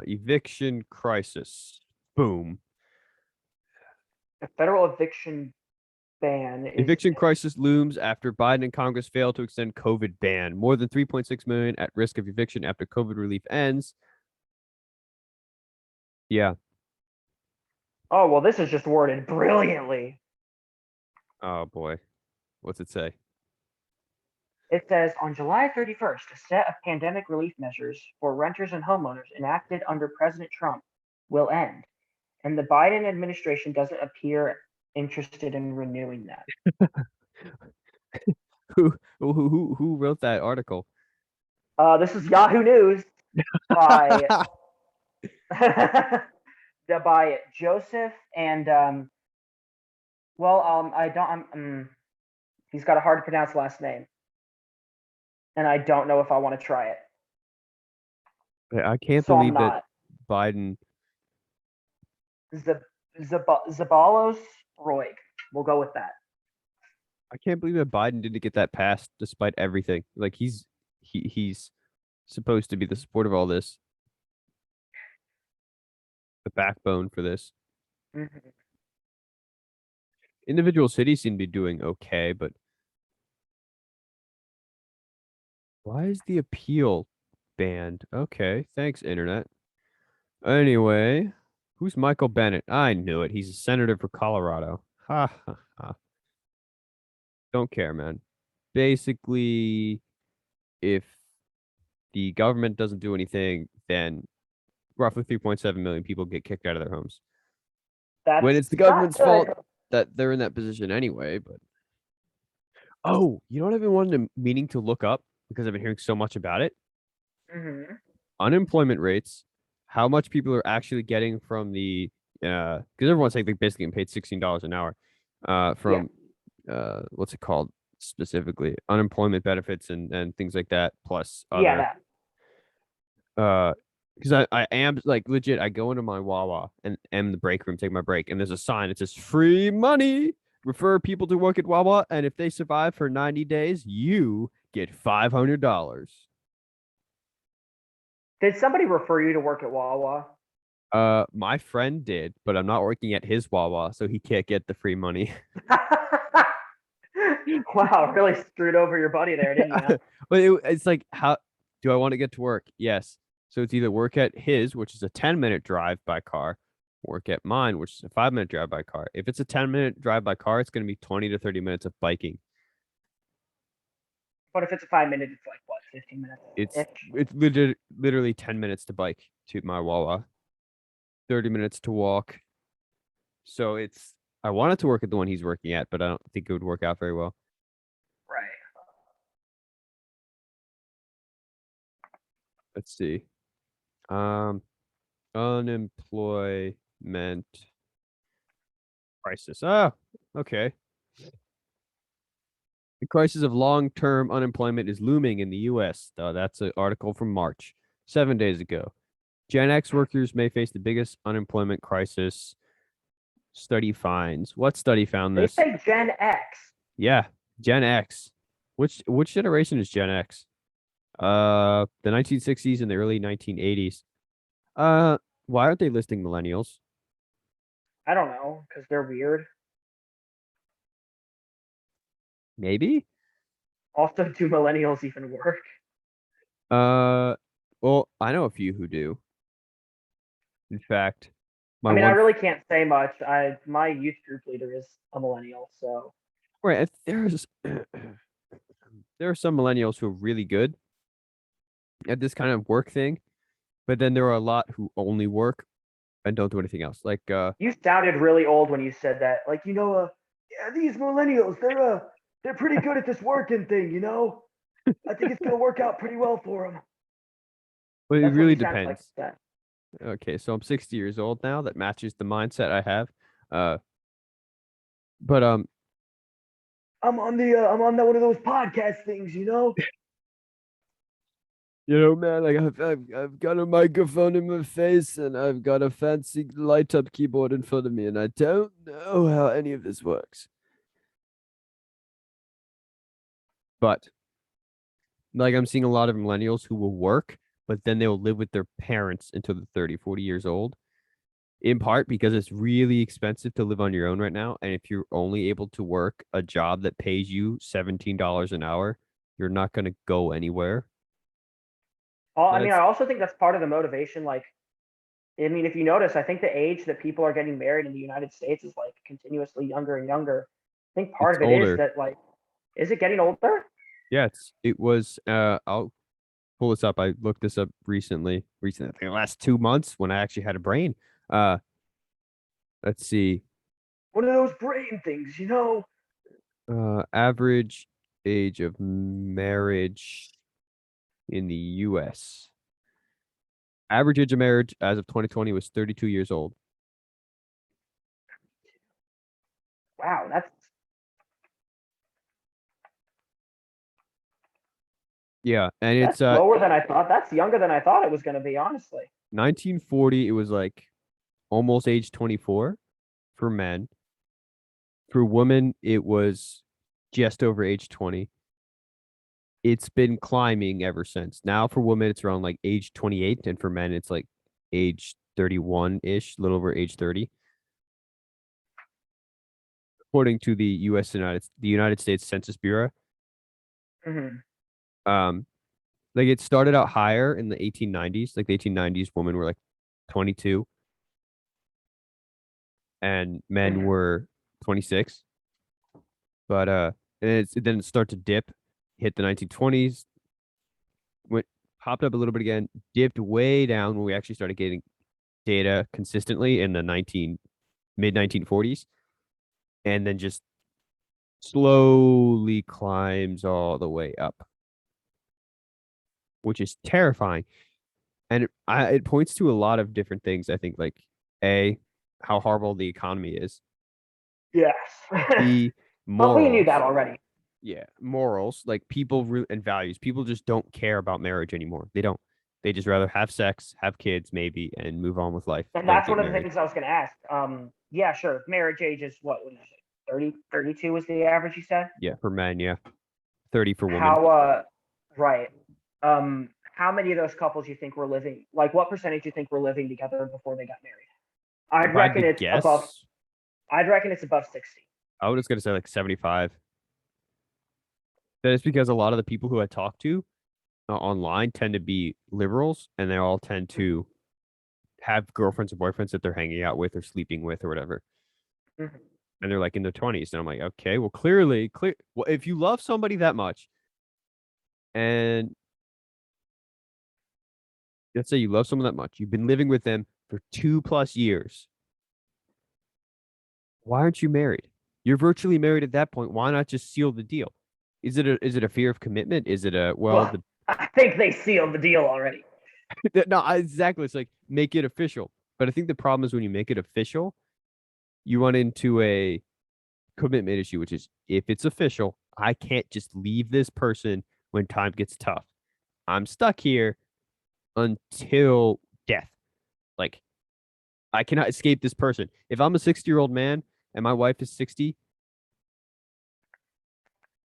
Eviction crisis. Boom. The federal eviction ban is Eviction crisis looms after Biden and Congress fail to extend COVID ban. More than 3.6 million at risk of eviction after COVID relief ends. Yeah. oh well, this is just worded brilliantly. Oh boy. What's it say? It says on July 31st, a set of pandemic relief measures for renters and homeowners enacted under President Trump will end, and the Biden administration doesn't appear interested in renewing that. Who wrote that article? This is Yahoo News by by Joseph and I don't he's got a hard to pronounce last name, and I don't know if I want to try it. I can't So believe I'm that not. Biden. Zabalos Roig. We'll go with that. I can't believe that Biden didn't get that passed despite everything. Like he's supposed to be the support of all this, the backbone for this. Mm-hmm. Individual cities seem to be doing okay, but why is the appeal banned? Okay, thanks, internet. Anyway, who's Michael Bennett? I knew it. He's a senator for Colorado. Ha ha ha. Don't care, man. Basically, if the government doesn't do anything, then roughly 3.7 million people get kicked out of their homes. When That's it's the not government's good. fault that they're in that position anyway. But oh, you know what I've been meaning to look up because I've been hearing so much about it? Mm-hmm. Unemployment rates, how much people are actually getting from the because everyone's saying they're basically getting paid $16 an hour from what's it called specifically, unemployment benefits and things like that, plus Yeah, other because I am like legit, I go into my Wawa and am in the break room, take my break, and there's a sign that says free money, refer people to work at Wawa, and if they survive for 90 days you get $500. Did somebody refer you to work at Wawa? My friend did, but I'm not working at his Wawa, so he can't get the free money. Wow, really screwed over your buddy there, didn't you? But it's like, how do I want to get to work? Yes. So it's either work at his, which is a 10-minute drive by car, work at mine, which is a 5-minute drive by car. If it's a 10-minute drive by car, it's going to be 20 to 30 minutes of biking. But if it's a 5 minute, it's like what, 15 minutes? It's literally 10 minutes to bike to my Wawa, 30 minutes to walk. So I wanted to work at the one he's working at, but I don't think it would work out very well. Right. Let's see. Unemployment crisis. Oh, okay. The crisis of long-term unemployment is looming in the U.S. That's an article from March, 7 days ago. Gen X workers may face the biggest unemployment crisis. Study finds. What study found They this? say Gen X. Yeah, Gen X. Which generation is Gen X? The 1960s and the early 1980s. Why aren't they listing millennials? I don't know, because they're weird. Maybe. Also, do millennials even work? Well, I know a few who do. In fact, I mean, I really can't say much. My youth group leader is a millennial, so right, there's there are some millennials who are really good at this kind of work thing, but then there are a lot who only work and don't do anything else. Like you sounded really old when you said that. Like, yeah, these millennials, they're pretty good at this working thing, I think it's gonna work out pretty well for them. but it That's what really you sounded like depends. that. Okay, so I'm 60 years old now. That matches the mindset I have. But I'm on one of those podcast things, man, like I've got a microphone in my face and I've got a fancy light up keyboard in front of me, and I don't know how any of this works. But like I'm seeing a lot of millennials who will work, but then they'll live with their parents until they're 30, 40 years old. in part because it's really expensive to live on your own right now. And if you're only able to work a job that pays you $17 an hour, you're not going to go anywhere. I mean, I That's also think that's part of the motivation. Like, I mean, if you notice, I think the age that people are getting married in the United States is like continuously younger and younger. I think part it's of it is older. that, like, is it getting older? Yeah, it was I'll pull this up. I looked this up recently, I think the last 2 months when I actually had a brain. Uh let's see. One of those brain things, you know? Average age of marriage in the US. Average age of marriage as of 2020 was 32 years old. Wow, Yeah, and it's that's lower than I thought. That's younger than I thought it was going to be, honestly. 1940 it was like almost age 24 for men. For women it was just over age 20. It's been climbing ever since. Now for women it's around like age 28 and for men it's like age 31-ish, a little over age 30. According to the United States Census Bureau. Hmm. Um like it started out higher in the 1890s. Like the 1890s women were like 22 and men Hmm. were 26. But it didn't start to dip, hit the 1920s, went popped up a little bit again, dipped way down when we actually started getting data consistently in the 19 mid 1940s, and then just slowly climbs all the way up, which is terrifying. And it points to a lot of different things. I think like a how horrible the economy is. Yes. B But we knew that morals. already. Yeah, morals, like and values. People just don't care about marriage anymore. They don't. They just rather have sex, have kids, maybe, and move on with life. And Don't that's get one of the married. things I was going to ask. Yeah, sure. Marriage age is what did you say? 30, 32 was the average, you said? Yeah, for men, yeah. 30 for women. Right. How many of those couples you think were living, like what percentage you think were living together before they got married? If I'd I had to reckon it's above, guess, I'd reckon it's above 60. I would just gonna say like 75. That is because a lot of the people who I talk to online tend to be liberals, and they all tend to have girlfriends or boyfriends that they're hanging out with or sleeping with or whatever. Mhm. And they're like in their 20s. And I'm like, okay, well, clearly, well, if you love somebody that much, and let's say you love someone that much, you've been living with them for 2+ years, why aren't you married? You're virtually married at that point. Why not just seal the deal? Is it a fear of commitment? Is it a well Well, the I think they sealed the deal already. no exactly it's like make it official. But I think the problem is when you make it official, you run into a commitment issue, which is if it's official, I can't just leave this person when time gets tough. I'm stuck here until death. Like I cannot escape this person. If I'm a 60-year-old man and my wife is 60,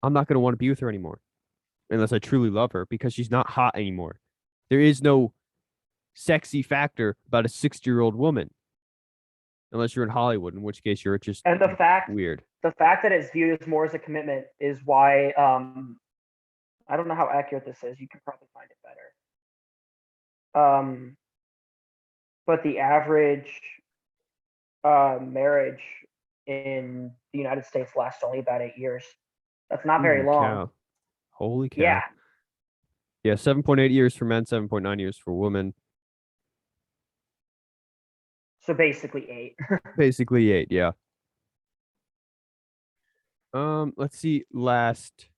I'm not going to want to be with her anymore unless I truly love her because she's not hot anymore. There is no sexy factor about a 60-year-old woman unless you're in Hollywood, in which case you're just And weird. the fact that it's viewed as more as a commitment is why, I don't know how accurate this is. You can probably find it better. But the average marriage in the United States lasts only about 8 years. That's not very Holy long. cow. Holy Yeah. cow. Yeah, 7.8 years for men, 7.9 years for women. So basically 8. Basically 8, yeah. Let's see. Last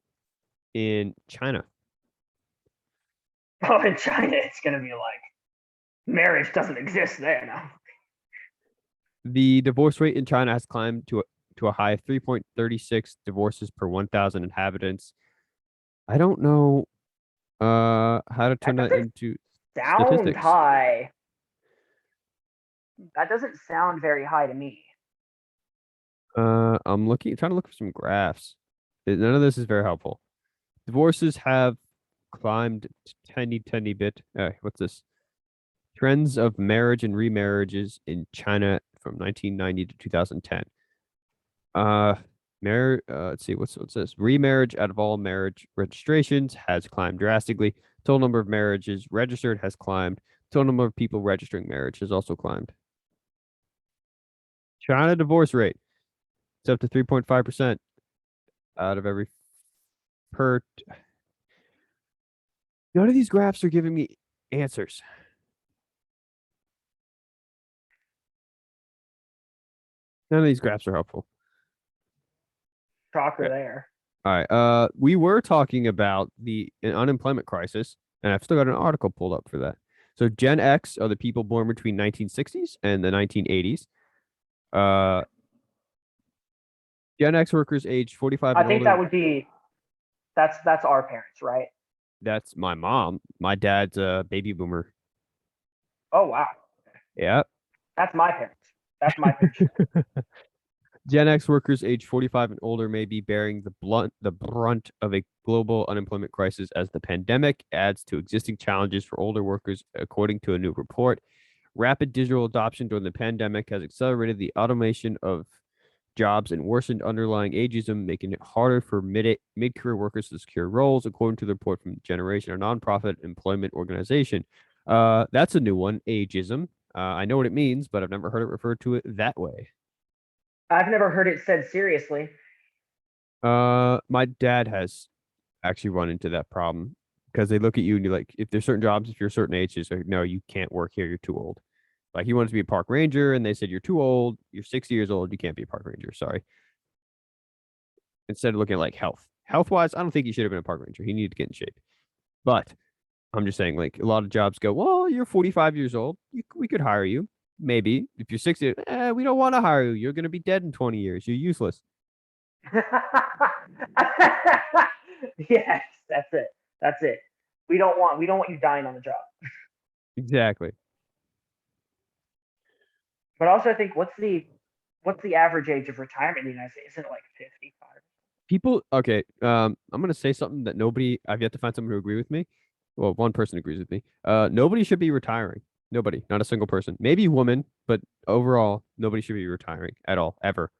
in China. Oh, in China, it's going to be like marriage doesn't exist there now. The divorce rate in China has climbed to a high of 3.36 divorces per 1,000 inhabitants. I don't know how to turn That that doesn't into sound statistics. high. That doesn't sound very high to me. I'm trying to look for some graphs. None of this is very helpful. Divorces have climbed tiny bit. What's this? Trends of marriage and remarriages in China from 1990 to 2010. Let's see, what's this? Remarriage out of all marriage registrations has climbed drastically. Total number of marriages registered has climbed. Total number of people registering marriage has also climbed. China divorce rate. It's up to 3.5% out of every per. None of these graphs are giving me answers. None of these graphs are helpful. Shocker Okay. there. All right. We were talking about the unemployment crisis, and I've still got an article pulled up for that. So Gen X are the people born between 1960s and the 1980s. Gen X workers aged 45 I and think older. that would be that's our parents, right? That's my mom. My dad's a baby boomer. Oh wow. Yeah. That's my parents. That's my parents. Gen X workers aged 45 and older may be bearing the brunt of a global unemployment crisis as the pandemic adds to existing challenges for older workers, according to a new report. Rapid digital adoption during the pandemic has accelerated the automation of jobs and worsened underlying ageism, making it harder for mid-career workers to secure roles, according to the report from Generation, a nonprofit employment organization. That's a new one, ageism. I know what it means, but I've never heard it referred to it that way. I've never heard it said seriously. My dad has actually run into that problem because they look at you and you're like, if there's certain jobs, if you're a certain age, it's like, no, you can't work here. You're too old. Like he wanted to be a park ranger, and they said you're too old. You're 60 years old. You can't be a park ranger. Sorry. Instead of looking at like health wise, I don't think he should have been a park ranger. He needed to get in shape. But I'm just saying, like a lot of jobs go, well, you're 45 years old. We could hire you. Maybe if you're 60, we don't want to hire you. You're going to be dead in 20 years. You're useless. Yes, that's it. That's it. We don't want you dying on the job. Exactly. But also, I think what's the average age of retirement in the United States? Isn't it like 55? People, okay. I'm gonna say something that nobody. I've yet to find someone who agree with me. Well, one person agrees with me. Nobody should be retiring. Nobody, not a single person. Maybe a woman, but overall, nobody should be retiring at all, ever.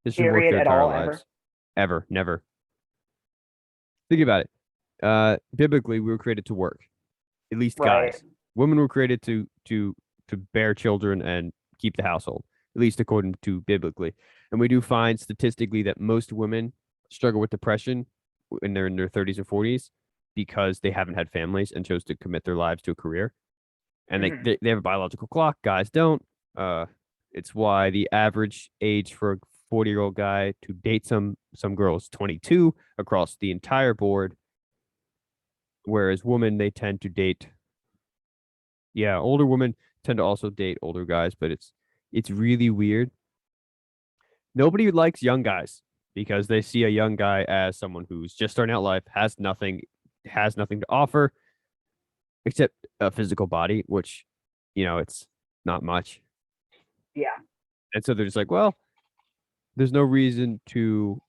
They should work Period their at entire all ever. lives. Ever, never. Think about it. Biblically, we were created to work. At least Right. guys. Women were created to bear children and keep the household. At least according to biblically. And we do find statistically that most women struggle with depression when they're in their 30s or 40s because they haven't had families and chose to commit their lives to a career. And Mhm. they have a biological clock. Guys don't. It's why the average age for a 40-year-old guy to date some girls 22 across the entire board, whereas women they tend to date. Yeah, older women tend to also date older guys, but it's really weird. Nobody likes young guys because they see a young guy as someone who's just starting out life, has nothing to offer except a physical body, which, it's not much. Yeah. And so they're just like, well, there's no reason to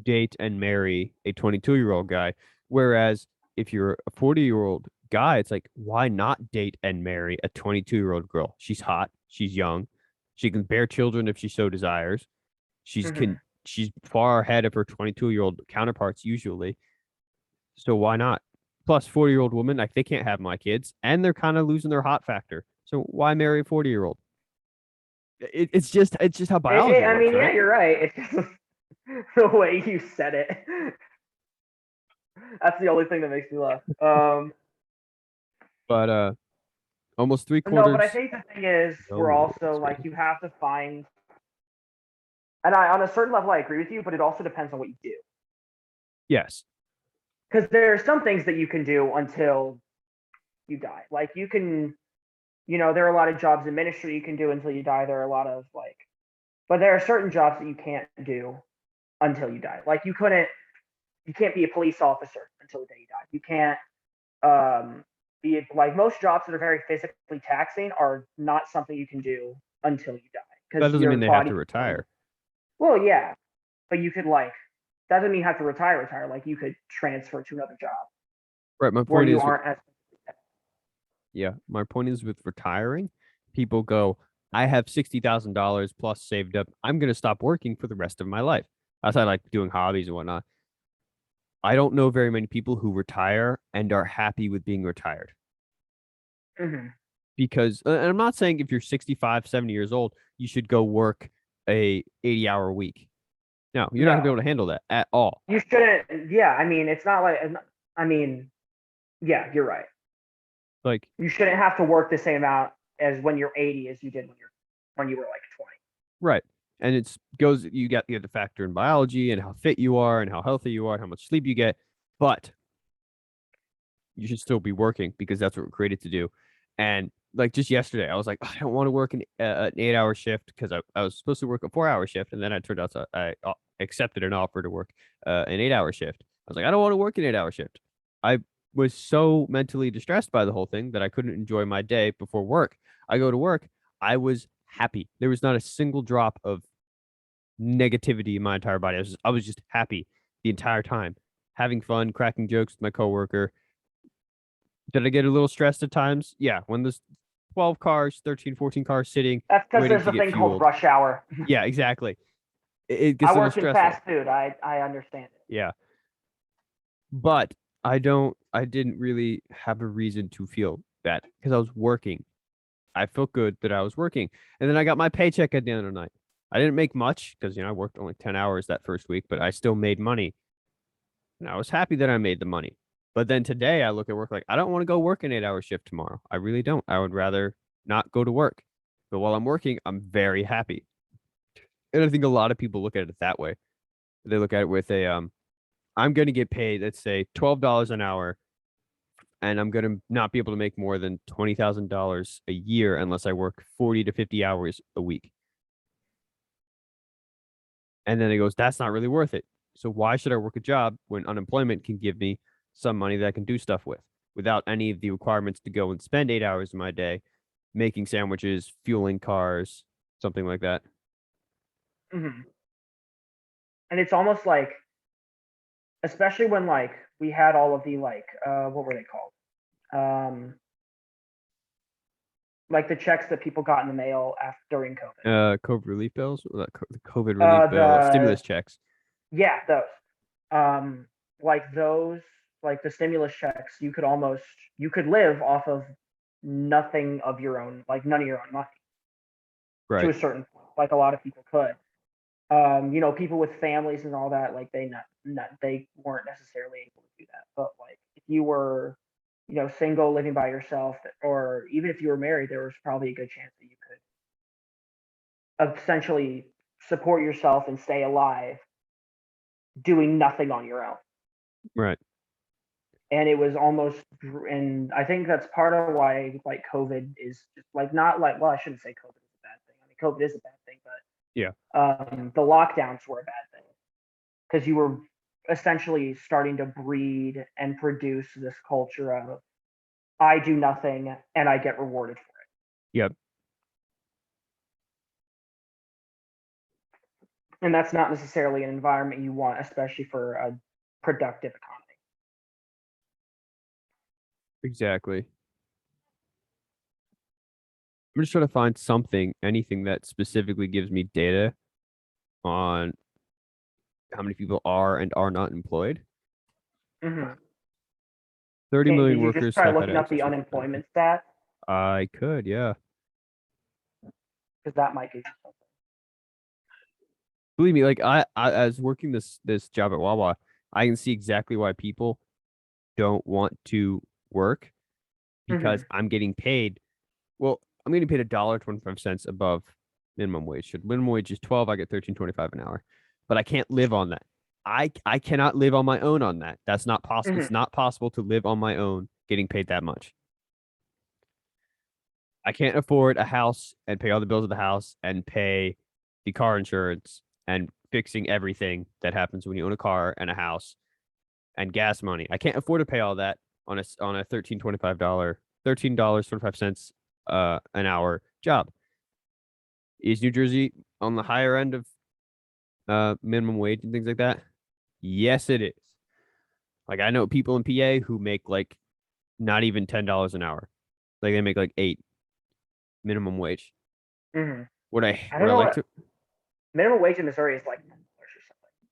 date and marry a 22-year-old guy. Whereas if you're a 40-year-old guy, it's like, why not date and marry a 22-year-old girl? She's hot, she's young, she can bear children if she so desires. Mhm. She's far ahead of her 22-year-old counterparts usually. So why not? Plus, 40-year-old women, like they can't have my kids, and they're kind of losing their hot factor. So why marry a 40-year-old? It's just how biology I works, mean, yeah, right? you're right. It's just the way you said it. That's the only thing that makes me laugh. But almost three No, but I quarters. think the thing is, we're No, also like you have to find, and on a certain level, I agree with you, but it also depends on what you do. yes. Because there are some things that you can do until you die. Like you can, there are a lot of jobs in ministry you can do until you die. There are a lot of but there are certain jobs that you can't do until you die. Like you can't be a police officer until the day you die. You can't be like most jobs that are very physically taxing are not something you can do until you die That because doesn't your mean they have body. to retire. Well, yeah, but you could that doesn't mean you have to retire. Like you could transfer to another job Right. My where point you is, aren't as. Yeah, my point is with retiring, people go, I have $60,000 plus saved up. I'm gonna stop working for the rest of my life. Outside like doing hobbies and whatnot. I don't know very many people who retire and are happy with being retired. Hmm. Because and I'm not saying if you're 65, 70 years old, you should go work a 80-hour week. No, you're not gonna be No, able to handle that at all. you shouldn't. Yeah, I mean, it's not like. I mean, yeah, you're right. Like, You shouldn't have to work the same amount as when you're 80 as you did when you were like 20. right. And it's goes you have to factor in biology and how fit you are and how healthy you are and how much sleep you get. But you should still be working because that's what we're created to do. And like just yesterday, I was like, I don't want to work an 8-hour shift because I was supposed to work a 4-hour shift. And then I turned out I accepted an offer to work an 8-hour shift. I was like, I don't want to work an 8-hour shift. I was so mentally distressed by the whole thing that I couldn't enjoy my day before work. I go to work. I was happy. There was not a single drop of negativity in my entire body. I was just happy the entire time, having fun, cracking jokes with my coworker. Did I get a little stressed at times? Yeah, when there's 12 cars, 13, 14 cars sitting, That's because waiting there's to a get thing called fueled. rush hour. Yeah, exactly. It gets I a little work in stressful. fast food. I understand it. Yeah. But I didn't really have a reason to feel that because I was working. I felt good that I was working. And then I got my paycheck at the end of the night. I didn't make much because, I worked only 10 hours that first week, but I still made money. And I was happy that I made the money. But then today I look at work like, I don't want to go work an 8-hour shift tomorrow. I really don't. I would rather not go to work. But while I'm working, I'm very happy. And I think a lot of people look at it that way. They look at it with I'm going to get paid, let's say $12 an hour, and I'm going to not be able to make more than $20,000 a year unless I work 40 to 50 hours a week. And then it goes, that's not really worth it. So why should I work a job when unemployment can give me some money that I can do stuff with without any of the requirements to go and spend 8 hours of my day making sandwiches, fueling cars, something like that? Hmm. And it's almost like, especially when like we had all of the like, what were they called? Um, like the checks that people got in the mail after during COVID. COVID relief bills, the COVID relief bill, The stimulus checks. Yeah, those. Um, like those, like the stimulus checks, you could live off of nothing of your own, like none of your own money to Right. a certain point. Like a lot of people could. People with families and all that, like they weren't necessarily able to do that. But like if you were, single living by yourself, or even if you were married, there was probably a good chance that you could essentially support yourself and stay alive doing nothing on your own. Right. And it was almost, and I think that's part of why like COVID is just like not like, well, I shouldn't say COVID is a bad thing. I mean, COVID is a bad thing, but Yeah. the lockdowns were a bad thing because you were essentially starting to breed and produce this culture of I do nothing and I get rewarded for it. Yep. And that's not necessarily an environment you want, especially for a productive economy. Exactly. I'm just trying to find anything that specifically gives me data on how many people are and are not employed. Mm-hmm. 30 Did million you just workers try have had looking up access the to unemployment stat? I could, yeah. Because that might give you something. Believe me, like I as working this job at Wawa, I can see exactly why people don't want to work because Mm-hmm. I'm getting paid. Well, I'm getting paid $1.25 above minimum wage. Should minimum wage is 12, I get 13.25 an hour. But I can't live on that. I cannot live on my own on that. That's not possible. It's Mm-hmm. not possible to live on my own getting paid that much. I can't afford a house and pay all the bills of the house and pay the car insurance and fixing everything that happens when you own a car and a house and gas money. I can't afford to pay all that on a $13.25 an hour job. Is New Jersey on the higher end of minimum wage and things like that? Yes, it is. Like I know people in PA who make like not even $10 an hour. Like they make like 8 minimum wage. Mhm. Would I I don't know like what to minimum wage in Missouri is like $10 or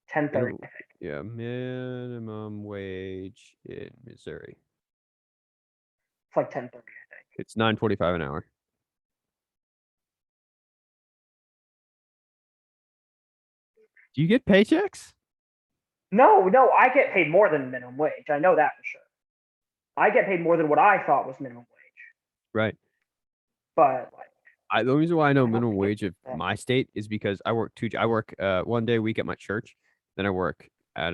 something. 10.30, minimum, I think. yeah, minimum wage in Missouri. It's like 10.30, I think. It's 9.45 an hour. Do you get paychecks? No, I get paid more than minimum wage. I know that for sure. I get paid more than what I thought was minimum wage. Right. But The only reason why I know I don't minimum think wage of it's my state is because I work 1 day a week at my church, then I work at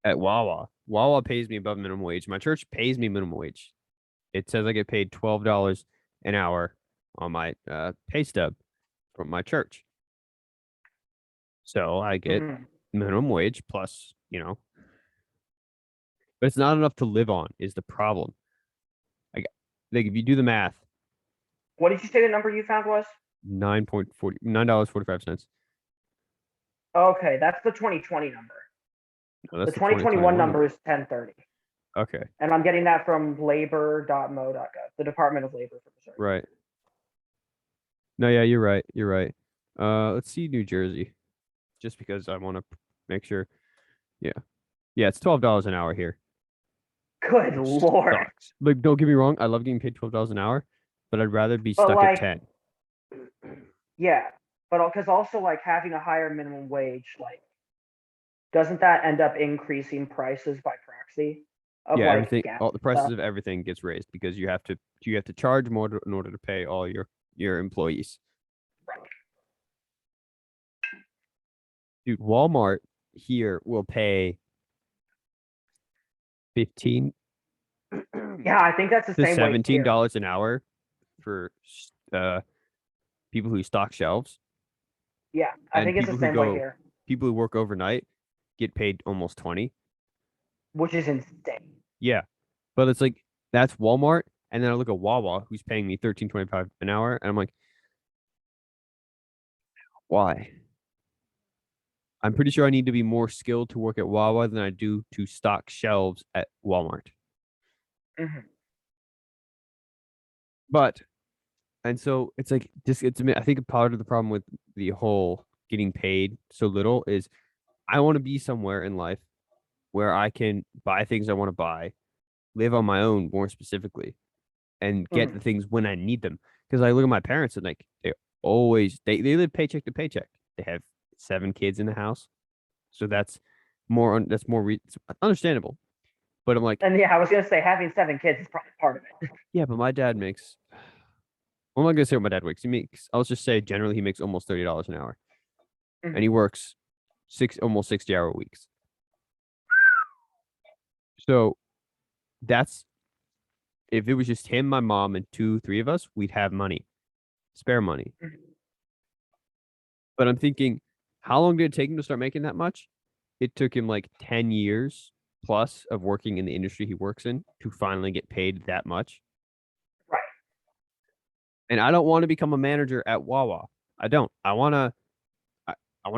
Wawa. Wawa pays me above minimum wage. My church pays me minimum wage. It says I get paid $12 an hour on my pay stub from my church. So I get Mhm. minimum wage plus, but it's not enough to live on is the problem. Like if you do the math, What did you say the number you found was? $9.45. Okay, that's the 2020 number. No, The that's the 2021 2021 number number. is 1030. Okay, And I'm getting that from labor.mo.gov, the Department of Labor for Missouri. right. No, yeah, you're right. You're right. Let's see New Jersey, just because I want to make sure. Yeah, yeah, it's $12 an hour here, Good which lord. sucks. Like, don't get me wrong, I love getting paid $12 an hour, but I'd rather be But stuck at 10. yeah, but because also like having a higher minimum wage, like doesn't that end up increasing prices by proxy of Yeah, like everything, gas all the and stuff? prices of everything gets raised because you have to charge more in order to pay all your employees. Right. Dude, Walmart here will pay 15 Yeah, I think that's the to same way here. $17 an hour for people who stock shelves, Yeah, I and think it's the same way here, people who work overnight get paid almost 20. which is insane. Yeah, but it's like that's Walmart, and then I look at Wawa, who's paying me 13.25 an hour, and I'm like, why? I'm pretty sure I need to be more skilled to work at Wawa than I do to stock shelves at Walmart. Mhm. But and so it's like just I think part of the problem with the whole getting paid so little is I want to be somewhere in life where I can buy things I want to buy, live on my own more specifically, and get the Mhm. things when I need them. Because I look at my parents and like they live paycheck to paycheck. They have 7 kids in the house, so it's understandable. But I'm like, And yeah, I was gonna say having 7 kids is probably part of it. yeah, but my dad makes. Well, I'm not gonna say what my dad makes. He makes. I'll just say generally he makes almost $30 an hour, and he Mhm. works almost 60-hour weeks. So that's if it was just him, my mom, and 2, 3 of us, we'd have money, spare money. Mhm. But I'm thinking, how long did it take him to start making that much? It took him like 10 years plus of working in the industry he works in to finally get paid that much. Right. And I don't want to become a manager at Wawa. I don't. I want to I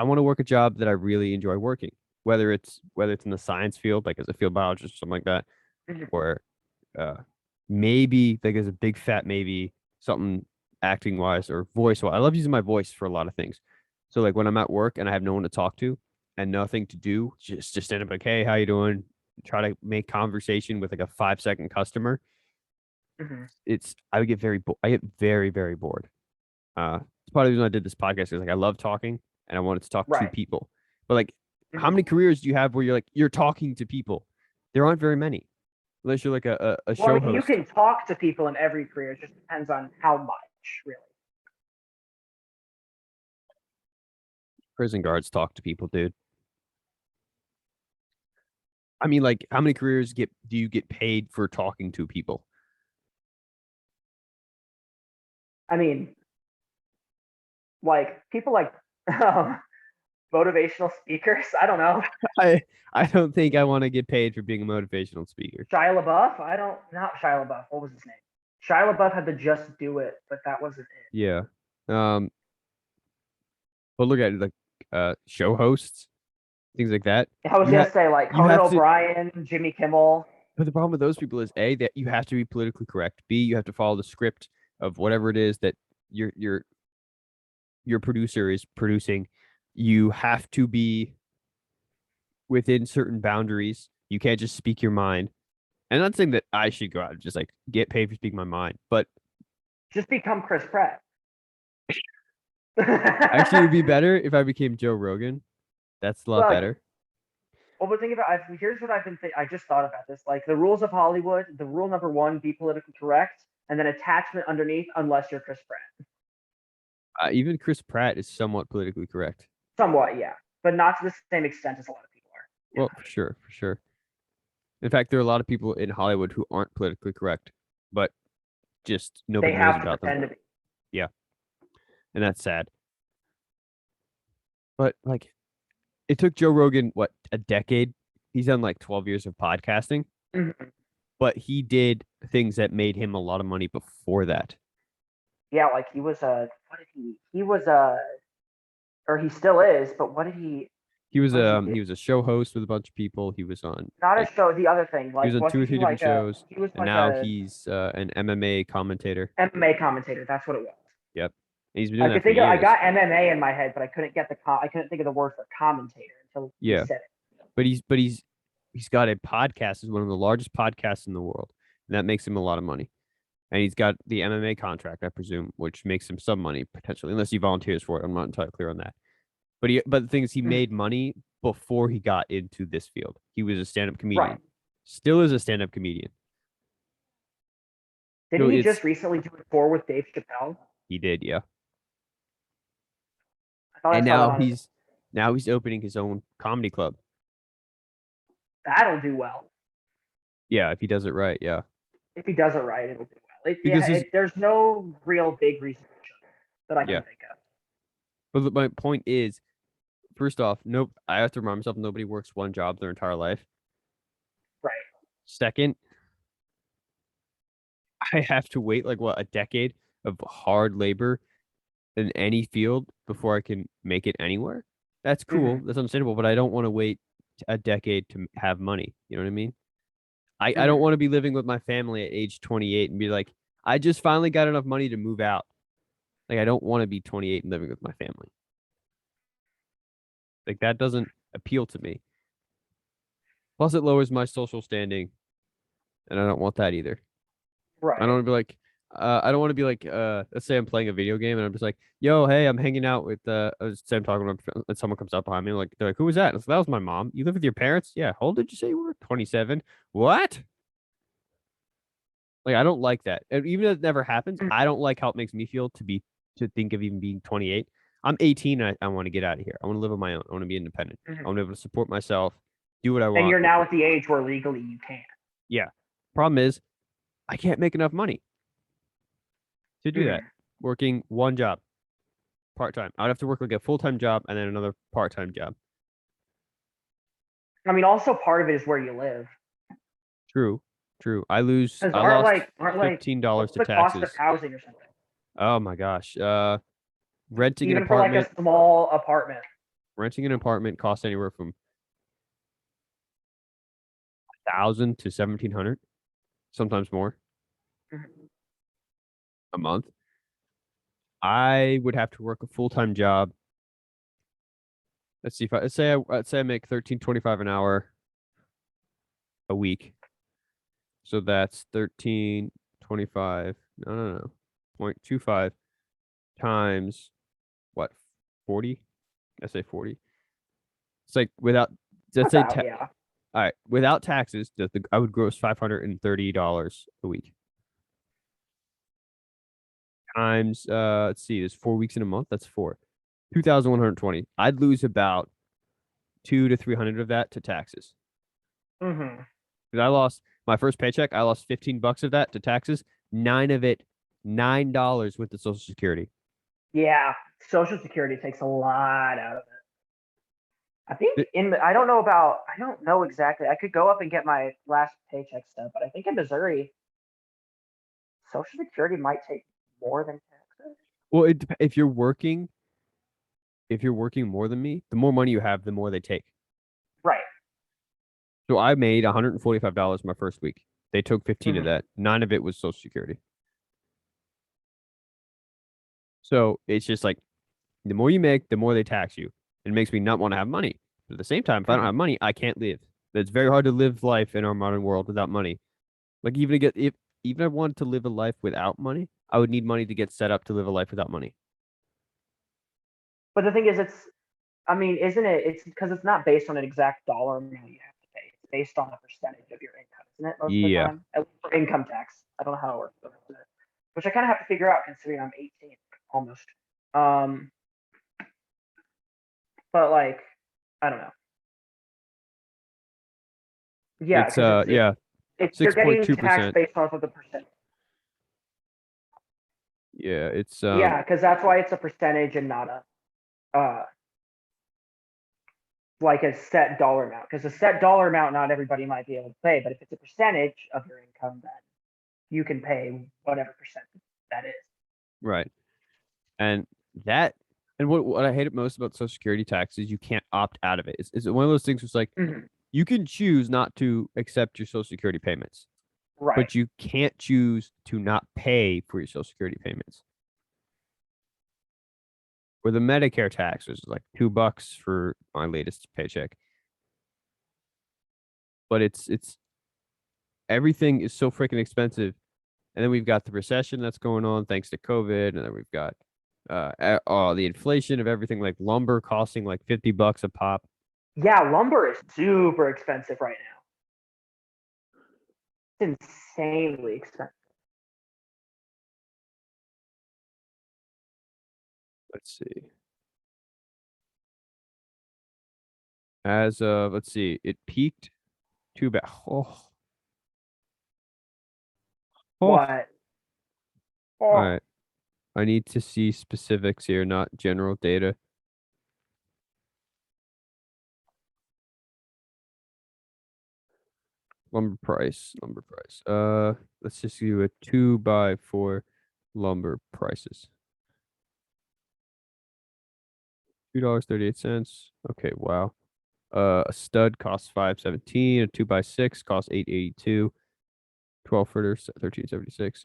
want to work a job that I really enjoy working, whether it's in the science field, like as a field biologist or something like that, Mhm. or uh maybe like as a big fat maybe something acting wise or voice wise. I love using my voice for a lot of things. So like when I'm at work and I have no one to talk to and nothing to do, just stand up like, hey, how you doing? Try to make conversation with like a 5-second customer. Mhm. I would get I get very, very bored. It's part of the reason I did this podcast is like I love talking and I wanted to talk to Right. people. But like, how Mhm. many careers do you have where you're talking to people? There aren't very many, unless you're like a show Well, you host. can talk to people in every career. It just depends on how much, really. Prison guards talk to people, dude. I mean, like, how many careers do you get paid for talking to people? I mean, like people like um, motivational speakers. I don't know. I I don't think I want to get paid for being a motivational speaker. Shia LaBeouf. I don't. Not Shia LaBeouf. What was his name? Shia LaBeouf had to just do it, but that wasn't it. Yeah. Um, but look at it, like show hosts, things like that. I was You gonna have say like you Conan have to O'Brien, Jimmy Kimmel. But the problem with those people is A, that you have to be politically correct. B, you have to follow the script of whatever it is that your producer is producing. You have to be within certain boundaries. You can't just speak your mind. And I'm not saying that I should go out and just like get paid for speaking my mind, but Just become Chris Pratt. actually, it'd be better if I became Joe Rogan. That's a lot better. Well, but think about here's what I've been thinking. I just thought about this. Like the rules of Hollywood, the rule number one: be politically correct, and then attachment underneath, unless you're Chris Pratt. Even Chris Pratt is somewhat politically correct. Somewhat, yeah, but not to the same extent as a lot of people are. Well, for sure, for sure. In fact, there are a lot of people in Hollywood who aren't politically correct, but just nobody knows about them. To be. Yeah, and that's sad. But like, it took Joe Rogan what, a decade? He's done like 12 years of podcasting, but he did things that made him a lot of money before that. Yeah, like he was he was or he still is, but what did he? He was a show host with a bunch of people. He was on not a show. The other thing, like he was on 2 or 3 different shows. He was and now he's an MMA commentator. MMA commentator. That's what it was. Yep. And he's been doing that for years. I got MMA in my head, but I couldn't get I couldn't think of the word for commentator until you said it. But he's got a podcast. Is one of the largest podcasts in the world, and that makes him a lot of money. And he's got the MMA contract, I presume, which makes him some money potentially, unless he volunteers for it. I'm not entirely clear on that. But the thing is, he made money before he got into this field. He was a stand-up comedian. Right. Still is a stand-up comedian. Didn't he just recently do a tour with Dave Chappelle? He did, yeah. And now he's opening his own comedy club. That'll do well. Yeah, if he does it right, yeah. If he does it right, it'll do well. There's no real big reason that I can think of. But my point is, first off, I have to remind myself nobody works one job their entire life. Right. Second, I have to wait a decade of hard labor in any field before I can make it anywhere. That's cool. That's understandable, but I don't want to wait a decade to have money. You know what I mean? I don't want to be living with my family at age 28 and be like, I just finally got enough money to move out. Like, I don't want to be 28 and living with my family. Like, that doesn't appeal to me. Plus, it lowers my social standing, and I don't want that either. Right. I don't want to be like, let's say I'm playing a video game, and I'm just like, yo, hey, I'm hanging out with, say I'm talking and someone comes up behind me, they're like, who was that? Like, that was my mom. You live with your parents? Yeah. How old did you say you were? 27. What? Like, I don't like that. And even if it never happens, I don't like how it makes me feel to think of even being 28. I'm 18 and I want to get out of here. I want to live on my own. I want to be independent. I want to be able to support myself, do what I want. And you're now at the age where legally you can't. Yeah. Problem is, I can't make enough money to do that. Working one job, part-time. I'd have to work like a full-time job and then another part-time job. I mean, also part of it is where you live. True. I lost $15 to taxes. Cost of housing or something? Oh my gosh. Renting even an apartment. For like a small apartment. Renting an apartment costs anywhere from $1,000 to $1,700, sometimes more, a month. I would have to work a full-time job. Let's see let's say I make $13.25 an hour a week. So that's 13.25. No. 0.25 times what? 40? I say 40. It's like without let's say yeah. All right, without taxes, I would gross $530 a week. Times let's see, there's 4 weeks in a month. That's 2,120. I'd lose about 200 to 300 of that to taxes. Because I lost my first paycheck. I lost $15 of that to taxes. $9 went to Social Security. Yeah, Social Security takes a lot out of it. I think I don't know exactly. I could go up and get my last paycheck stuff, but I think in Missouri, Social Security might take more than taxes. Well, if you're working more than me, the more money you have, the more they take. Right. So I made $145 my first week. They took 15 of Mhm. that. 9 of it was Social Security. So it's just like the more you make, the more they tax you. It makes me not want to have money. But at the same time, if I don't Mhm. have money, I can't live. It's very hard to live life in our modern world without money. Like even to get if even if I wanted to live a life without money, I would need money to get set up to live a life without money. But the thing is, I mean, isn't it? It's because it's not based on an exact dollar amount you have to pay. It's based on a percentage of your income, isn't it? Most of the Yeah. time, at least for income tax. I don't know how it works, which I kind of have to figure out considering I'm 18 almost. Um, but like, I don't know. Yeah, It's because yeah, you're getting taxed 6.2%. based off of the percent. Yeah, it's Yeah, because that's why it's a percentage and not a like a set dollar amount. Because a set dollar amount, not everybody might be able to pay. But if it's a percentage of your income, then you can pay whatever percent that is. right. And that and what I hate most about Social Security tax is you can't opt out of it. It's one of those things where it's like Mhm. you can choose not to accept your Social Security payments, Right. but you can't choose to not pay for your Social Security payments. Or the Medicare tax is like $2 for my latest paycheck. But it's everything is so freaking expensive. And then we've got the recession that's going on thanks to COVID, and then we've got the inflation of everything, like lumber costing like $50 a pop. Yeah, lumber is super expensive right now. It's insanely expensive. Let's see. As of let's see, it peaked too bad. Oh, What? all Oh, right. I need to see specifics here, not general data. Lumber price, lumber price. Let's just do a 2x4 lumber prices. $2.38. Okay, wow. A stud costs 517. A 2x6 costs 882. 12 footers 1376.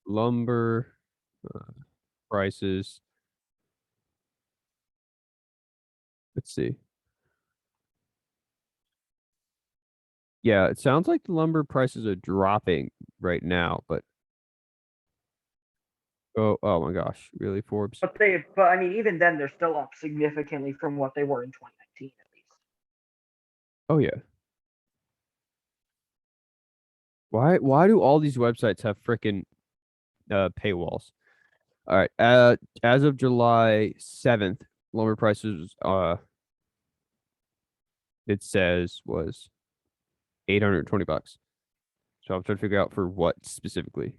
Lumber uh, prices. Let's see. Yeah, it sounds like the lumber prices are dropping right now, but oh my gosh, really, Forbes? but I mean, even then, they're still up significantly from what they were in 2019, at least. Oh yeah. Why do all these websites have freaking paywalls? All right. As of July 7th, lumber prices it says was $820. So I'm trying to figure out for what specifically.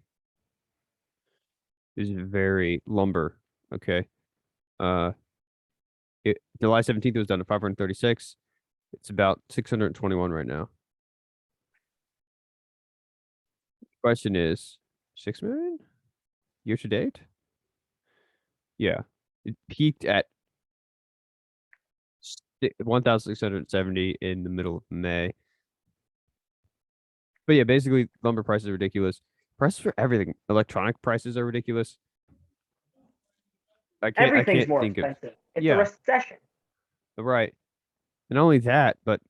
This is very lumber. Okay. Uh July 17th it was down to 536. It's about 621 right now. Question is 6 million year to date? Yeah. It peaked at 1,670 in the middle of May. But yeah, basically lumber prices are ridiculous. Prices for everything. Electronic prices are ridiculous. I Everything's can't more think of expensive. It's a yeah, recession. right. And not only that, but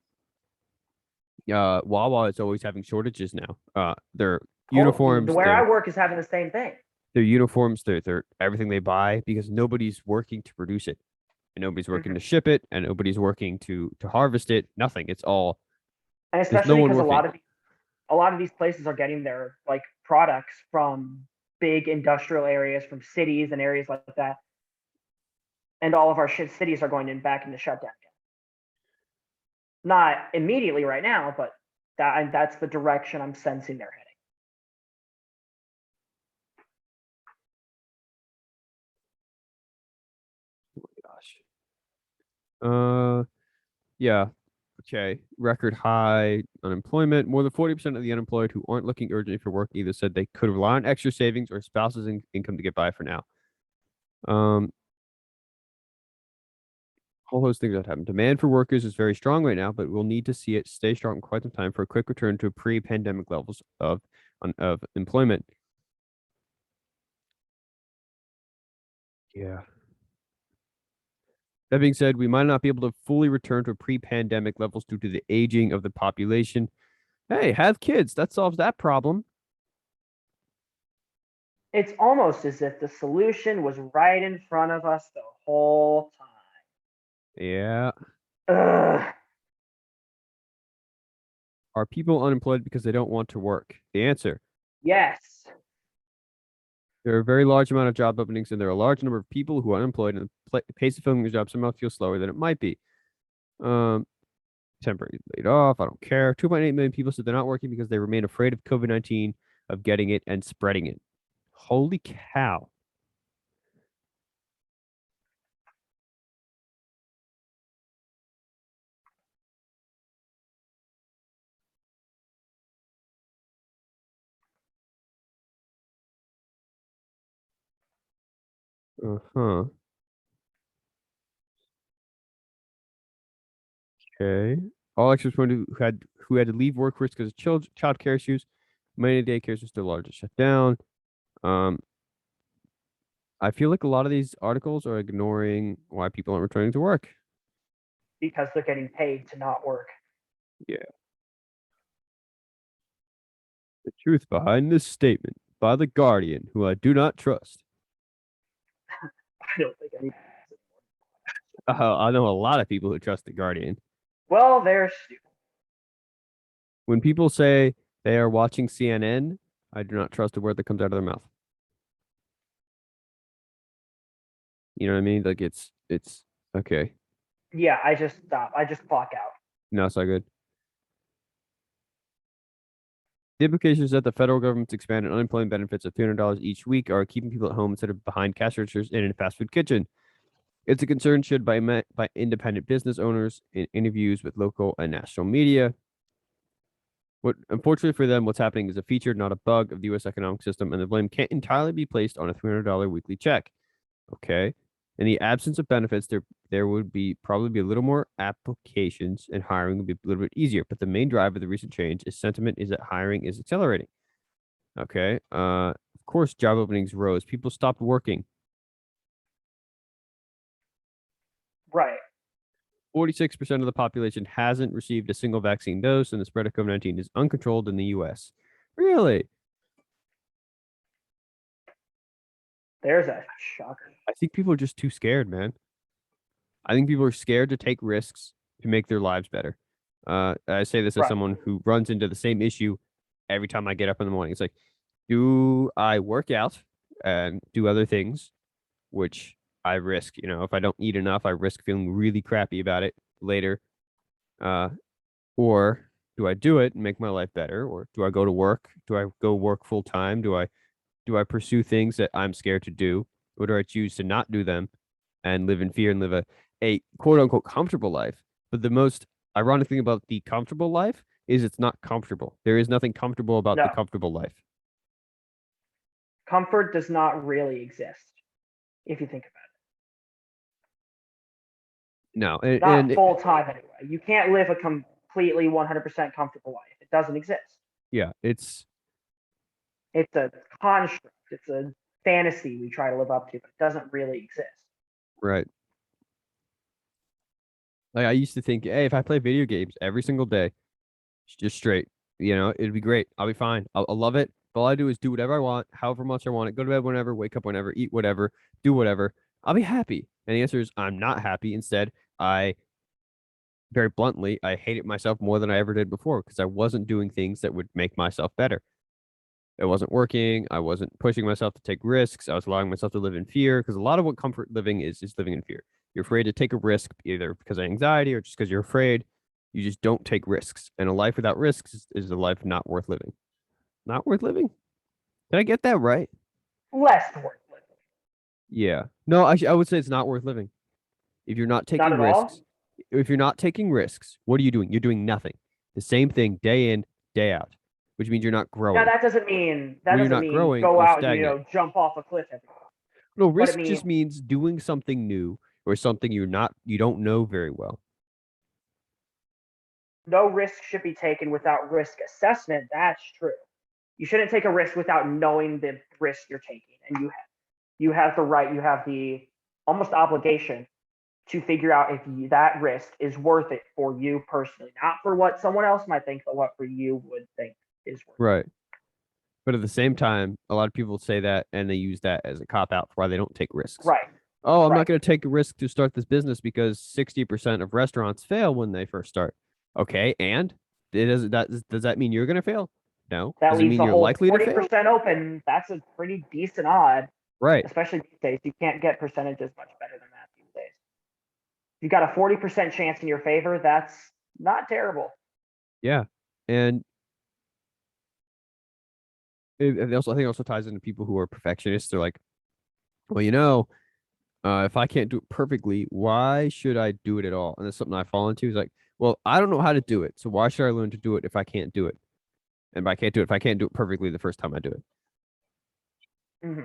Wawa is always having shortages now. Their uniforms, Where I work is having the same thing. their everything they buy because nobody's working to produce it. And nobody's working Mhm. to ship it, and nobody's working to harvest it. Nothing. It's all And there's no especially one because working. a lot of these places are getting their like products from big industrial areas, from cities and areas like that. And all of our cities are going back into shutdown again. Not immediately right now, but that's the direction I'm sensing they're heading. Gosh. Yeah. Okay. Record high unemployment. More than 40% of the unemployed who aren't looking urgently for work either said they could rely on extra savings or income to get by for now. Um, whole host of things that happen. Demand for workers is very strong right now, but we'll need to see it stay strong quite some time for a quick return to pre-pandemic levels of employment. Yeah. That being said, we might not be able to fully return to pre-pandemic levels due to the aging of the population. Hey, have kids. That solves that problem. It's almost as if the solution was right in front of us the whole Yeah. time. Ugh. Are people unemployed because they don't want to work? The answer: Yes. there are a very large amount of job openings, and there are a large number of people who are unemployed, and the pace of filling a job somehow feels slower than it might be. Um, Temporarily laid off. I don't care. 2.8 million people said they're not working because they remain afraid of COVID-19, of getting it and spreading it. Holy cow. Uh-huh. Okay. All experts pointed who had to leave workforce because of child care issues. Many daycares are still largely shut down. Um, I feel like a lot of these articles are ignoring why people aren't returning to work. Because they're getting paid to not work. Yeah. The truth behind this statement by The Guardian, who I do not trust. I don't think any. I know a lot of people who trust The Guardian. Well, they're stupid. When people say they are watching CNN, I do not trust a word that comes out of their mouth. You know what I mean? Like it's okay. Yeah, I just stop. I just clock out. No, it's not good. The implications that the federal government's expanded unemployment benefits of $300 each week are keeping people at home instead of behind cash registers in a fast food kitchen. It's a concern shared by independent business owners in interviews with local and national media. Unfortunately for them, what's happening is a feature, not a bug, of the U.S. economic system, and the blame can't entirely be placed on a $300 weekly check. Okay. In the absence of benefits, there would probably be a little more applications and hiring would be a little bit easier. But the main driver of the recent change is sentiment is that hiring is accelerating. Okay. Of course, job openings rose. People stopped working. Right. 46% of the population hasn't received a single vaccine dose, and the spread of COVID-19 is uncontrolled in the U.S. Really? There's a shocker. I think people are just too scared, man. I think people are scared to take risks to make their lives better. I say this as Right. someone who runs into the same issue every time I get up in the morning. It's like, do I work out and do other things, which I risk, if I don't eat enough, I risk feeling really crappy about it later. Or do I do it and make my life better? Or do I go to work? Do I go work full time? Do I pursue things that I'm scared to do? Or do I choose to not do them and live in fear and live a quote unquote comfortable life? But the most ironic thing about the comfortable life is it's not comfortable. There is nothing comfortable about the No, comfortable life. comfort does not really exist if you think about No, it. Not full time anyway. You can't live a completely 100% comfortable life. It doesn't exist. yeah, it's a construct. It's a fantasy we try to live up to, but it doesn't really exist. right. Like I used to think, hey, if I play video games every single day, just straight, it'd be great. I'll be fine. I'll love it. But all I do is do whatever I want, however much I want it, go to bed whenever, wake up whenever, eat whatever, do whatever. I'll be happy. And the answer is I'm not happy. Instead, very bluntly, I hated myself more than I ever did before because I wasn't doing things that would make myself better. It wasn't working. I wasn't pushing myself to take risks. I was allowing myself to live in fear because a lot of what comfort living is living in fear. You're afraid to take a risk either because of anxiety or just because you're afraid. You just don't take risks. And a life without risks is a life not worth living. Not worth living? Did I get that right? Less worth living. Yeah. No, I would say it's not worth living. If you're not Not taking at all. risks, if you're not taking risks, what are you doing? You're doing nothing. The same thing day in, day out, which means you're not Now growing. that doesn't mean When you're not growing, go you're out and stagnant. jump off a cliff every day. No, What it risk just means, means doing something new, or something you don't know very well. No risk should be taken without risk assessment. That's true. You shouldn't take a risk without knowing the risk you're taking, and you have the right, you have the almost obligation to figure out if that risk is worth it for you personally, not for what someone else might think, but what for you would think is worth it. Right. But at the same time, a lot of people say that and they use that as a cop out for why they don't take risks. Right. Oh, I'm Right. not going to take a risk to start this business because 60% of restaurants fail when they first start. Okay, and does that mean you're going to fail? No. That Does it leaves mean the you're whole likely to fail? 40% open. That's a pretty decent odd, Right. especially these days. You can't get percentages much better than that these days. If you got a 40% chance in your favor, that's not terrible. Yeah. And I think it also ties into people who are perfectionists. They're like, well, if I can't do it perfectly, why should I do it at all? And that's something I fall into. Is like, well, I don't know how to do it, so why should I learn to do it if I can't do it? And if I can't do it perfectly the first time I do it. Mm-hmm.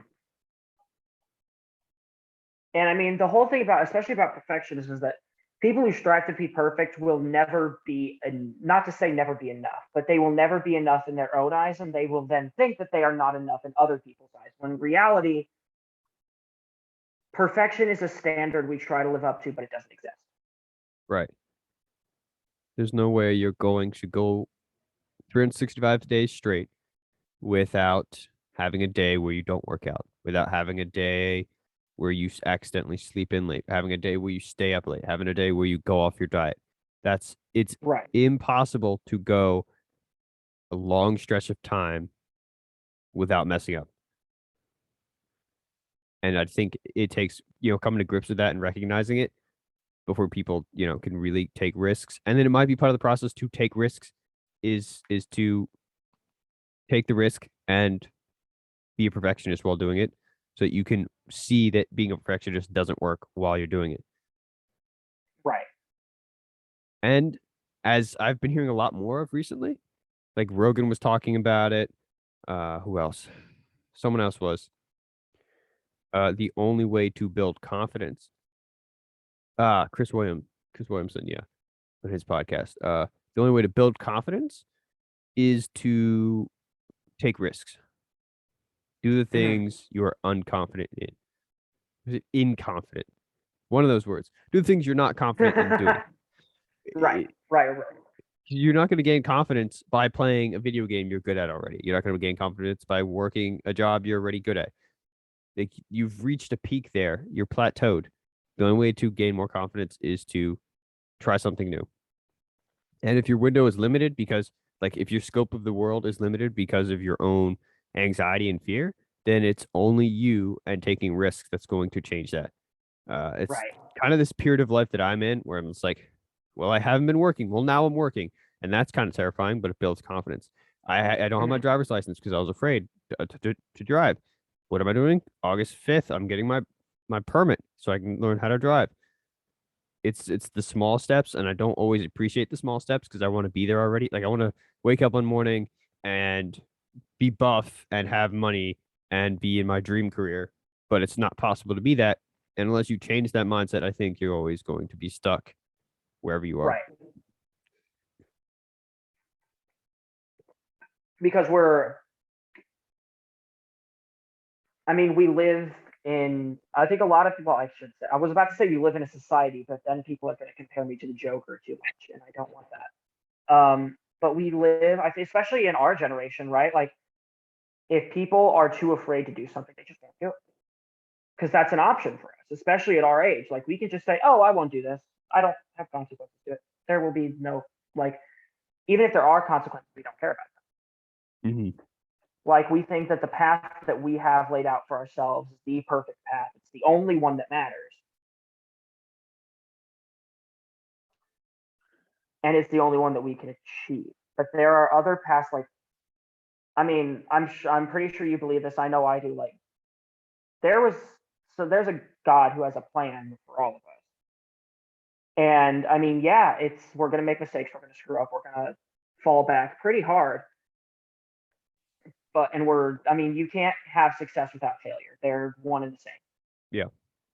And I mean, the whole thing about, especially about perfectionism, is that people who strive to be perfect will never be, not to say never be enough, but they will never be enough in their own eyes, and they will then think that they are not enough in other people's eyes. When in reality, perfection is a standard we try to live up to, but it doesn't exist. Right. There's no way you're going to go 365 days straight without having a day where you don't work out, without having a day where you accidentally sleep in late, having a day where you stay up late, having a day where you go off your diet. It's Right. impossible to go a long stretch of time without messing up. And I think it takes, coming to grips with that and recognizing it before people, can really take risks. And then it might be part of the process to take risks is to take the risk and be a perfectionist while doing it so that you can see that being a perfectionist doesn't work while you're doing it. Right. And as I've been hearing a lot more of recently, like Rogan was talking about it. Who else? Someone else was. The only way to build confidence. Chris Williamson, yeah, on his podcast. The only way to build confidence is to take risks. Do the things you are unconfident in. Is it inconfident? One of those words. Do the things you're not confident in doing. Right. Right. You're not going to gain confidence by playing a video game you're good at already. You're not going to gain confidence by working a job you're already good at. Like you've reached a peak there. You're plateaued. The only way to gain more confidence is to try something new. And if your window is limited because, like, if your scope of the world is limited because of your own anxiety and fear, then it's only you and taking risks that's going to change that. It's Right. kind of this period of life that I'm in where I'm just like, well, I haven't been working. Well, now I'm working. And that's kind of terrifying, but it builds confidence. I don't have my driver's license because I was afraid to drive. What am I doing? August 5th, I'm getting my permit so I can learn how to drive. It's the small steps, and I don't always appreciate the small steps because I want to be there already. Like I want to wake up one morning and be buff and have money and be in my dream career, but it's not possible to be that. And unless you change that mindset, I think you're always going to be stuck wherever you are. Right. Because we live in, I think a lot of people, I should say, I was about to say we live in a society, but then people are going to compare me to the Joker too much, and I don't want that. But we live, I think, especially in our generation, right? Like, if people are too afraid to do something, they just won't do it. Because that's an option for us, especially at our age. Like, we can just say, oh, I won't do this. I don't have consequences to it. There will be no, like, even if there are consequences, we don't care about them. Mm-hmm. Like, we think that the path that we have laid out for ourselves is the perfect path. It's the only one that matters. And it's the only one that we can achieve. But there are other paths, like, I'm pretty sure you believe this. I know I do. Like, there's a God who has a plan for all of us. And yeah, we're gonna make mistakes, we're gonna screw up, we're gonna fall back pretty hard. But you can't have success without failure. They're one and the same. Yeah.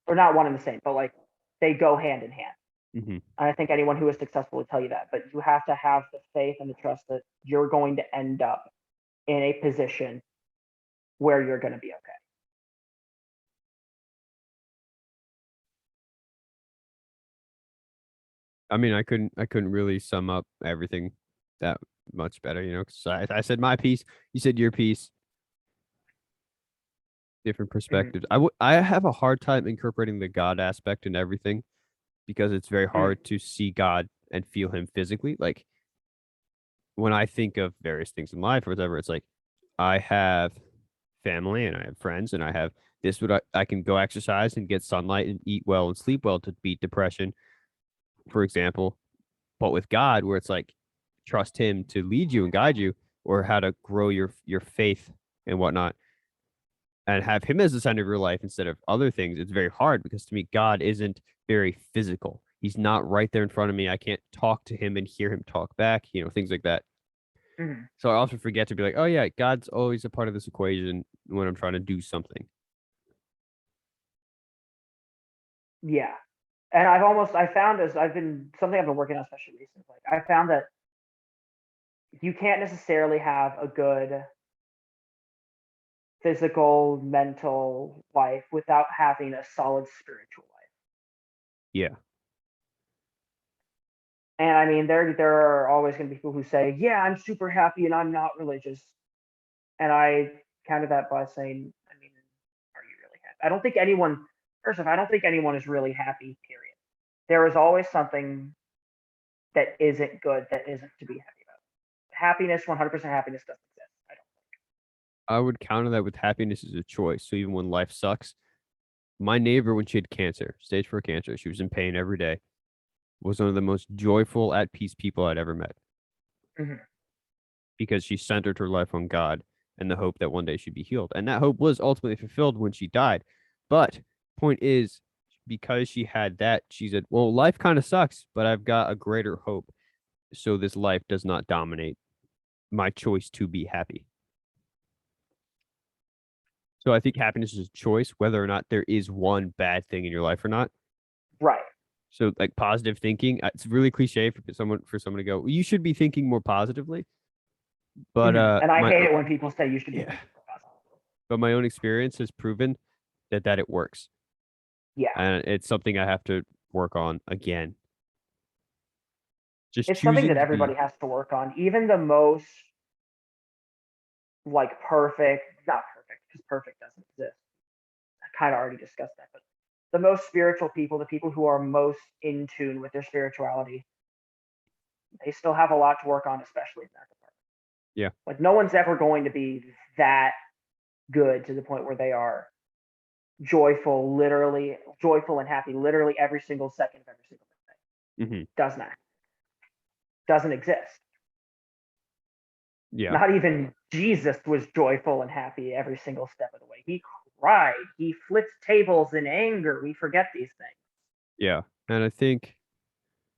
Or not one and the same, but like they go hand in hand. Mm-hmm. And I think anyone who is successful will tell you that. But you have to have the faith and the trust that you're going to end up in a position where you're going to be okay. I mean, I couldn't really sum up everything that much better, you know, because I said my piece, you said your piece, different perspectives. I have a hard time incorporating the God aspect in everything because it's very hard to see God and feel him physically. Like when I think of various things in life or whatever, it's like I have family and I have friends and I have this would I can go exercise and get sunlight and eat well and sleep well to beat depression, for example. But with God, where it's like trust him to lead you and guide you, or how to grow your faith and whatnot, and have him as the center of your life instead of other things, it's very hard because to me, God isn't very physical. He's not right there in front of me. I can't talk to him and hear him talk back, you know, things like that. Mm-hmm. So I often forget to be like, oh yeah, God's always a part of this equation when I'm trying to do something. Yeah. And I found as I've been something I've been working on, especially recently, like I found that you can't necessarily have a good physical, mental life without having a solid spiritual life. Yeah. And I mean, there are always going to be people who say, "Yeah, I'm super happy and I'm not religious," and I counter that by saying, "I mean, are you really happy?" I don't think anyone. First off, I don't think anyone is really happy. Period. There is always something that isn't good, that isn't to be happy about. Happiness, 100% happiness doesn't exist. I don't. I would counter that with happiness is a choice. So even when life sucks, my neighbor, when she had cancer, stage 4 cancer, she was in pain every day, was one of the most joyful, at peace people I'd ever met Mm-hmm. because she centered her life on God and the hope that one day she'd be healed. And that hope was ultimately fulfilled when she died. But point is, because she had that, she said, well, life kind of sucks, but I've got a greater hope. So this life does not dominate my choice to be happy. So I think happiness is a choice, whether or not there is one bad thing in your life or not. Right. So like positive thinking, it's really cliche for someone to go, well, you should be thinking more positively. But Mm-hmm. And I my hate it when people say you should be yeah, thinking positive. but my own experience has proven that it works, Yeah. and it's something I have to work on again. Just It's something that choosing to everybody be. has to work on. Even the most like perfect, not perfect, because perfect doesn't exist. I kind of already discussed that, but the most spiritual people, the people who are most in tune with their spirituality, they still have a lot to work on, especially in that department. Yeah, Like no one's ever going to be that good to the point where they are joyful and happy, literally every single second of every single day. hmm, Doesn't exist. yeah, Not even Jesus was joyful and happy every single step of the way. He cried. He flipped tables in anger. We forget these things. yeah. And I think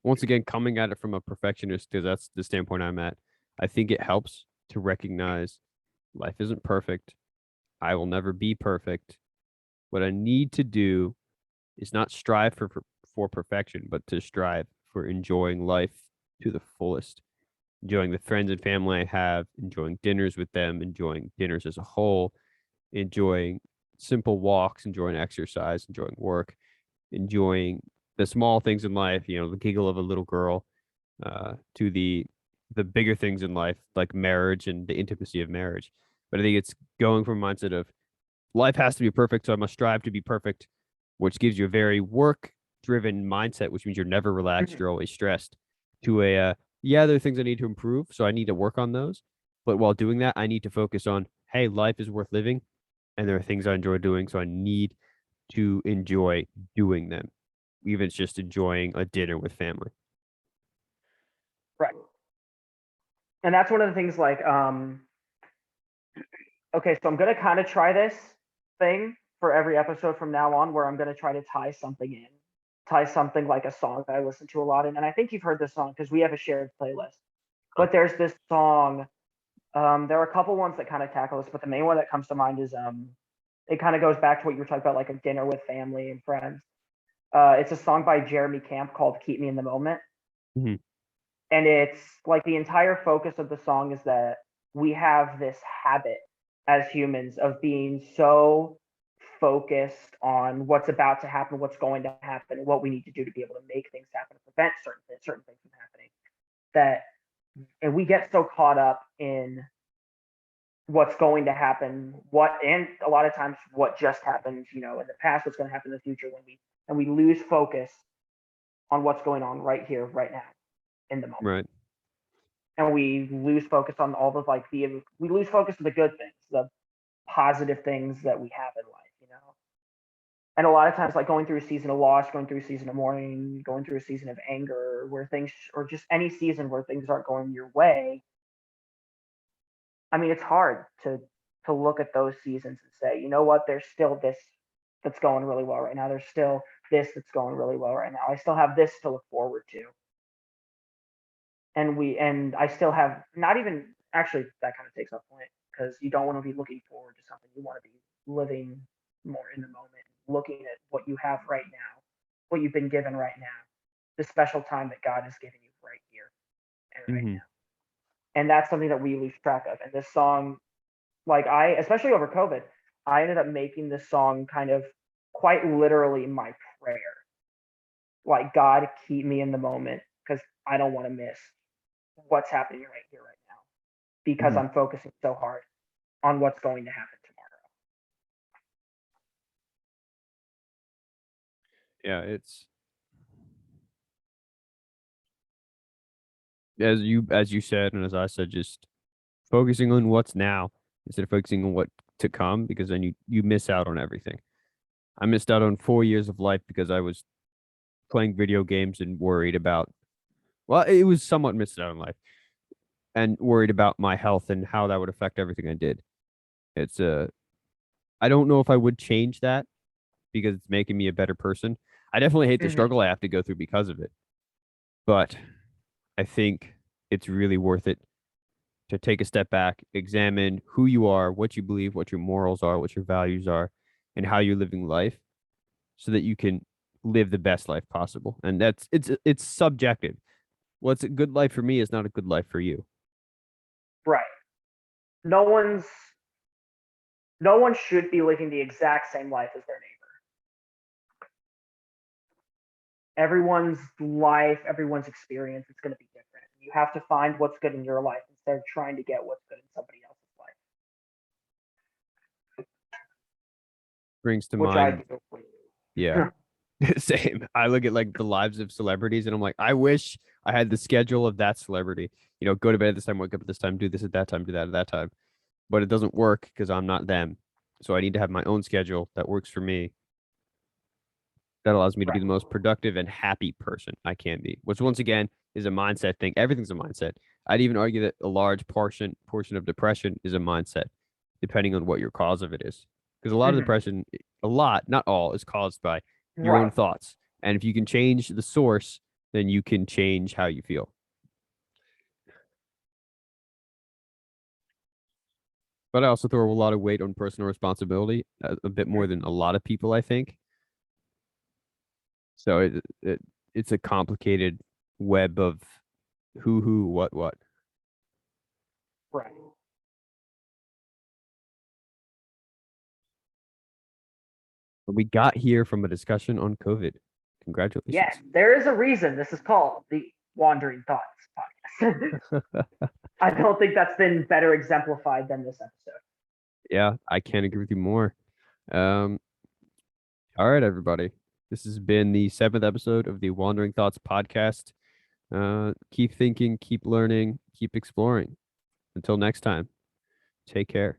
once again, coming at it from a perfectionist, because that's the standpoint I'm at, I think it helps to recognize life isn't perfect. I will never be perfect. What I need to do is not strive for perfection, but to strive for enjoying life to the fullest, enjoying the friends and family I have, enjoying dinners with them, enjoying dinners as a whole, enjoying simple walks, enjoying exercise, enjoying work, enjoying the small things in life, you know, the giggle of a little girl, to the bigger things in life, like marriage and the intimacy of marriage. But I think it's going from a mindset of life has to be perfect, so I must strive to be perfect, which gives you a very work driven mindset, which means you're never relaxed, Mhm. you're always stressed, to a yeah, there are things I need to improve, so I need to work on those. But while doing that, I need to focus on, hey, life is worth living, and there are things I enjoy doing, so I need to enjoy doing them, even if it's just enjoying a dinner with family. Right. And that's one of the things like, okay, so I'm going to kind of try this thing for every episode from now on where I'm going to try to tie something like a song that I listen to a lot. And I think you've heard this song because we have a shared playlist. But there's this song. There are a couple ones that kind of tackle this, but the main one that comes to mind is it kind of goes back to what you were talking about, like a dinner with family and friends. It's a song by Jeremy Camp called "Keep Me in the Moment," Mhm. and it's like the entire focus of the song is that we have this habit as humans of being so focused on what's about to happen, what's going to happen, and what we need to do to be able to make things happen, to prevent certain things from happening. That and we get so caught up in what's going to happen, and a lot of times what just happened, in the past, what's going to happen in the future, we lose focus on what's going on right here, right now, in the moment. Right. And we lose focus on all the we lose focus on the good things, the positive things that we have in life. And a lot of times, like going through a season of loss, going through a season of mourning, going through a season of anger, where things, or just any season where things aren't going your way. I mean, it's hard to look at those seasons and say, you know what, there's still this that's going really well right now. There's still this that's going really well right now. I still have this to look forward to. And I still have, not even, actually, that kind of takes off point, because you don't want to be looking forward to something. You want to be living more in the moment, looking at what you have right now, what you've been given right now, the special time that God has given you right here and right Hmm. now. And that's something that we lose track of. And this song, especially over COVID, I ended up making this song kind of quite literally my prayer. Like, God, keep me in the moment, because I don't want to miss what's happening right here, right now, because Hmm. I'm focusing so hard on what's going to happen tomorrow. Yeah, it's as you said, and as I said, just focusing on what's now instead of focusing on what to come, because then you miss out on everything. I missed out on 4 years of life because I was playing video games and worried about, well, it was somewhat missed out on life and worried about my health and how that would affect everything I did. It's I don't know if I would change that because it's making me a better person. I definitely hate the Mm-hmm. struggle I have to go through because of it, but I think it's really worth it to take a step back, examine who you are, what you believe, what your morals are, what your values are, and how you're living life so that you can live the best life possible. And it's subjective. What's a good life for me is not a good life for you. Right. No one's no one should be living the exact same life as their neighbor. Everyone's life, everyone's experience, it's going to be different. You have to find what's good in your life instead of trying to get what's good in somebody else's life, Brings to which I mind, do. yeah. Same. I look at like the lives of celebrities and I'm like, I wish I had the schedule of that celebrity. Go to bed at this time, wake up at this time, do this at that time, do that at that time. But it doesn't work because I'm not them. So I need to have my own schedule that works for me, that allows me to be Right. the most productive and happy person I can be, which once again is a mindset thing. Everything's a mindset. I'd even argue that a large portion of depression is a mindset, depending on what your cause of it is. Because a lot of Mm-hmm. depression, a lot, not all, is caused by your own Right. thoughts. And if you can change the source, then you can change how you feel. But I also throw a lot of weight on personal responsibility, a bit more than a lot of people, I think. So it's a complicated web of who, what. Right. But we got here from a discussion on COVID. Yes, Congratulations. there is a reason this is called the Wandering Thoughts podcast. I don't think that's been better exemplified than this episode. Yeah, I can't agree with you more. Um, all right, everybody. This has been the seventh episode of the Wandering Thoughts podcast. Keep thinking, keep learning, keep exploring. Until next time, take care.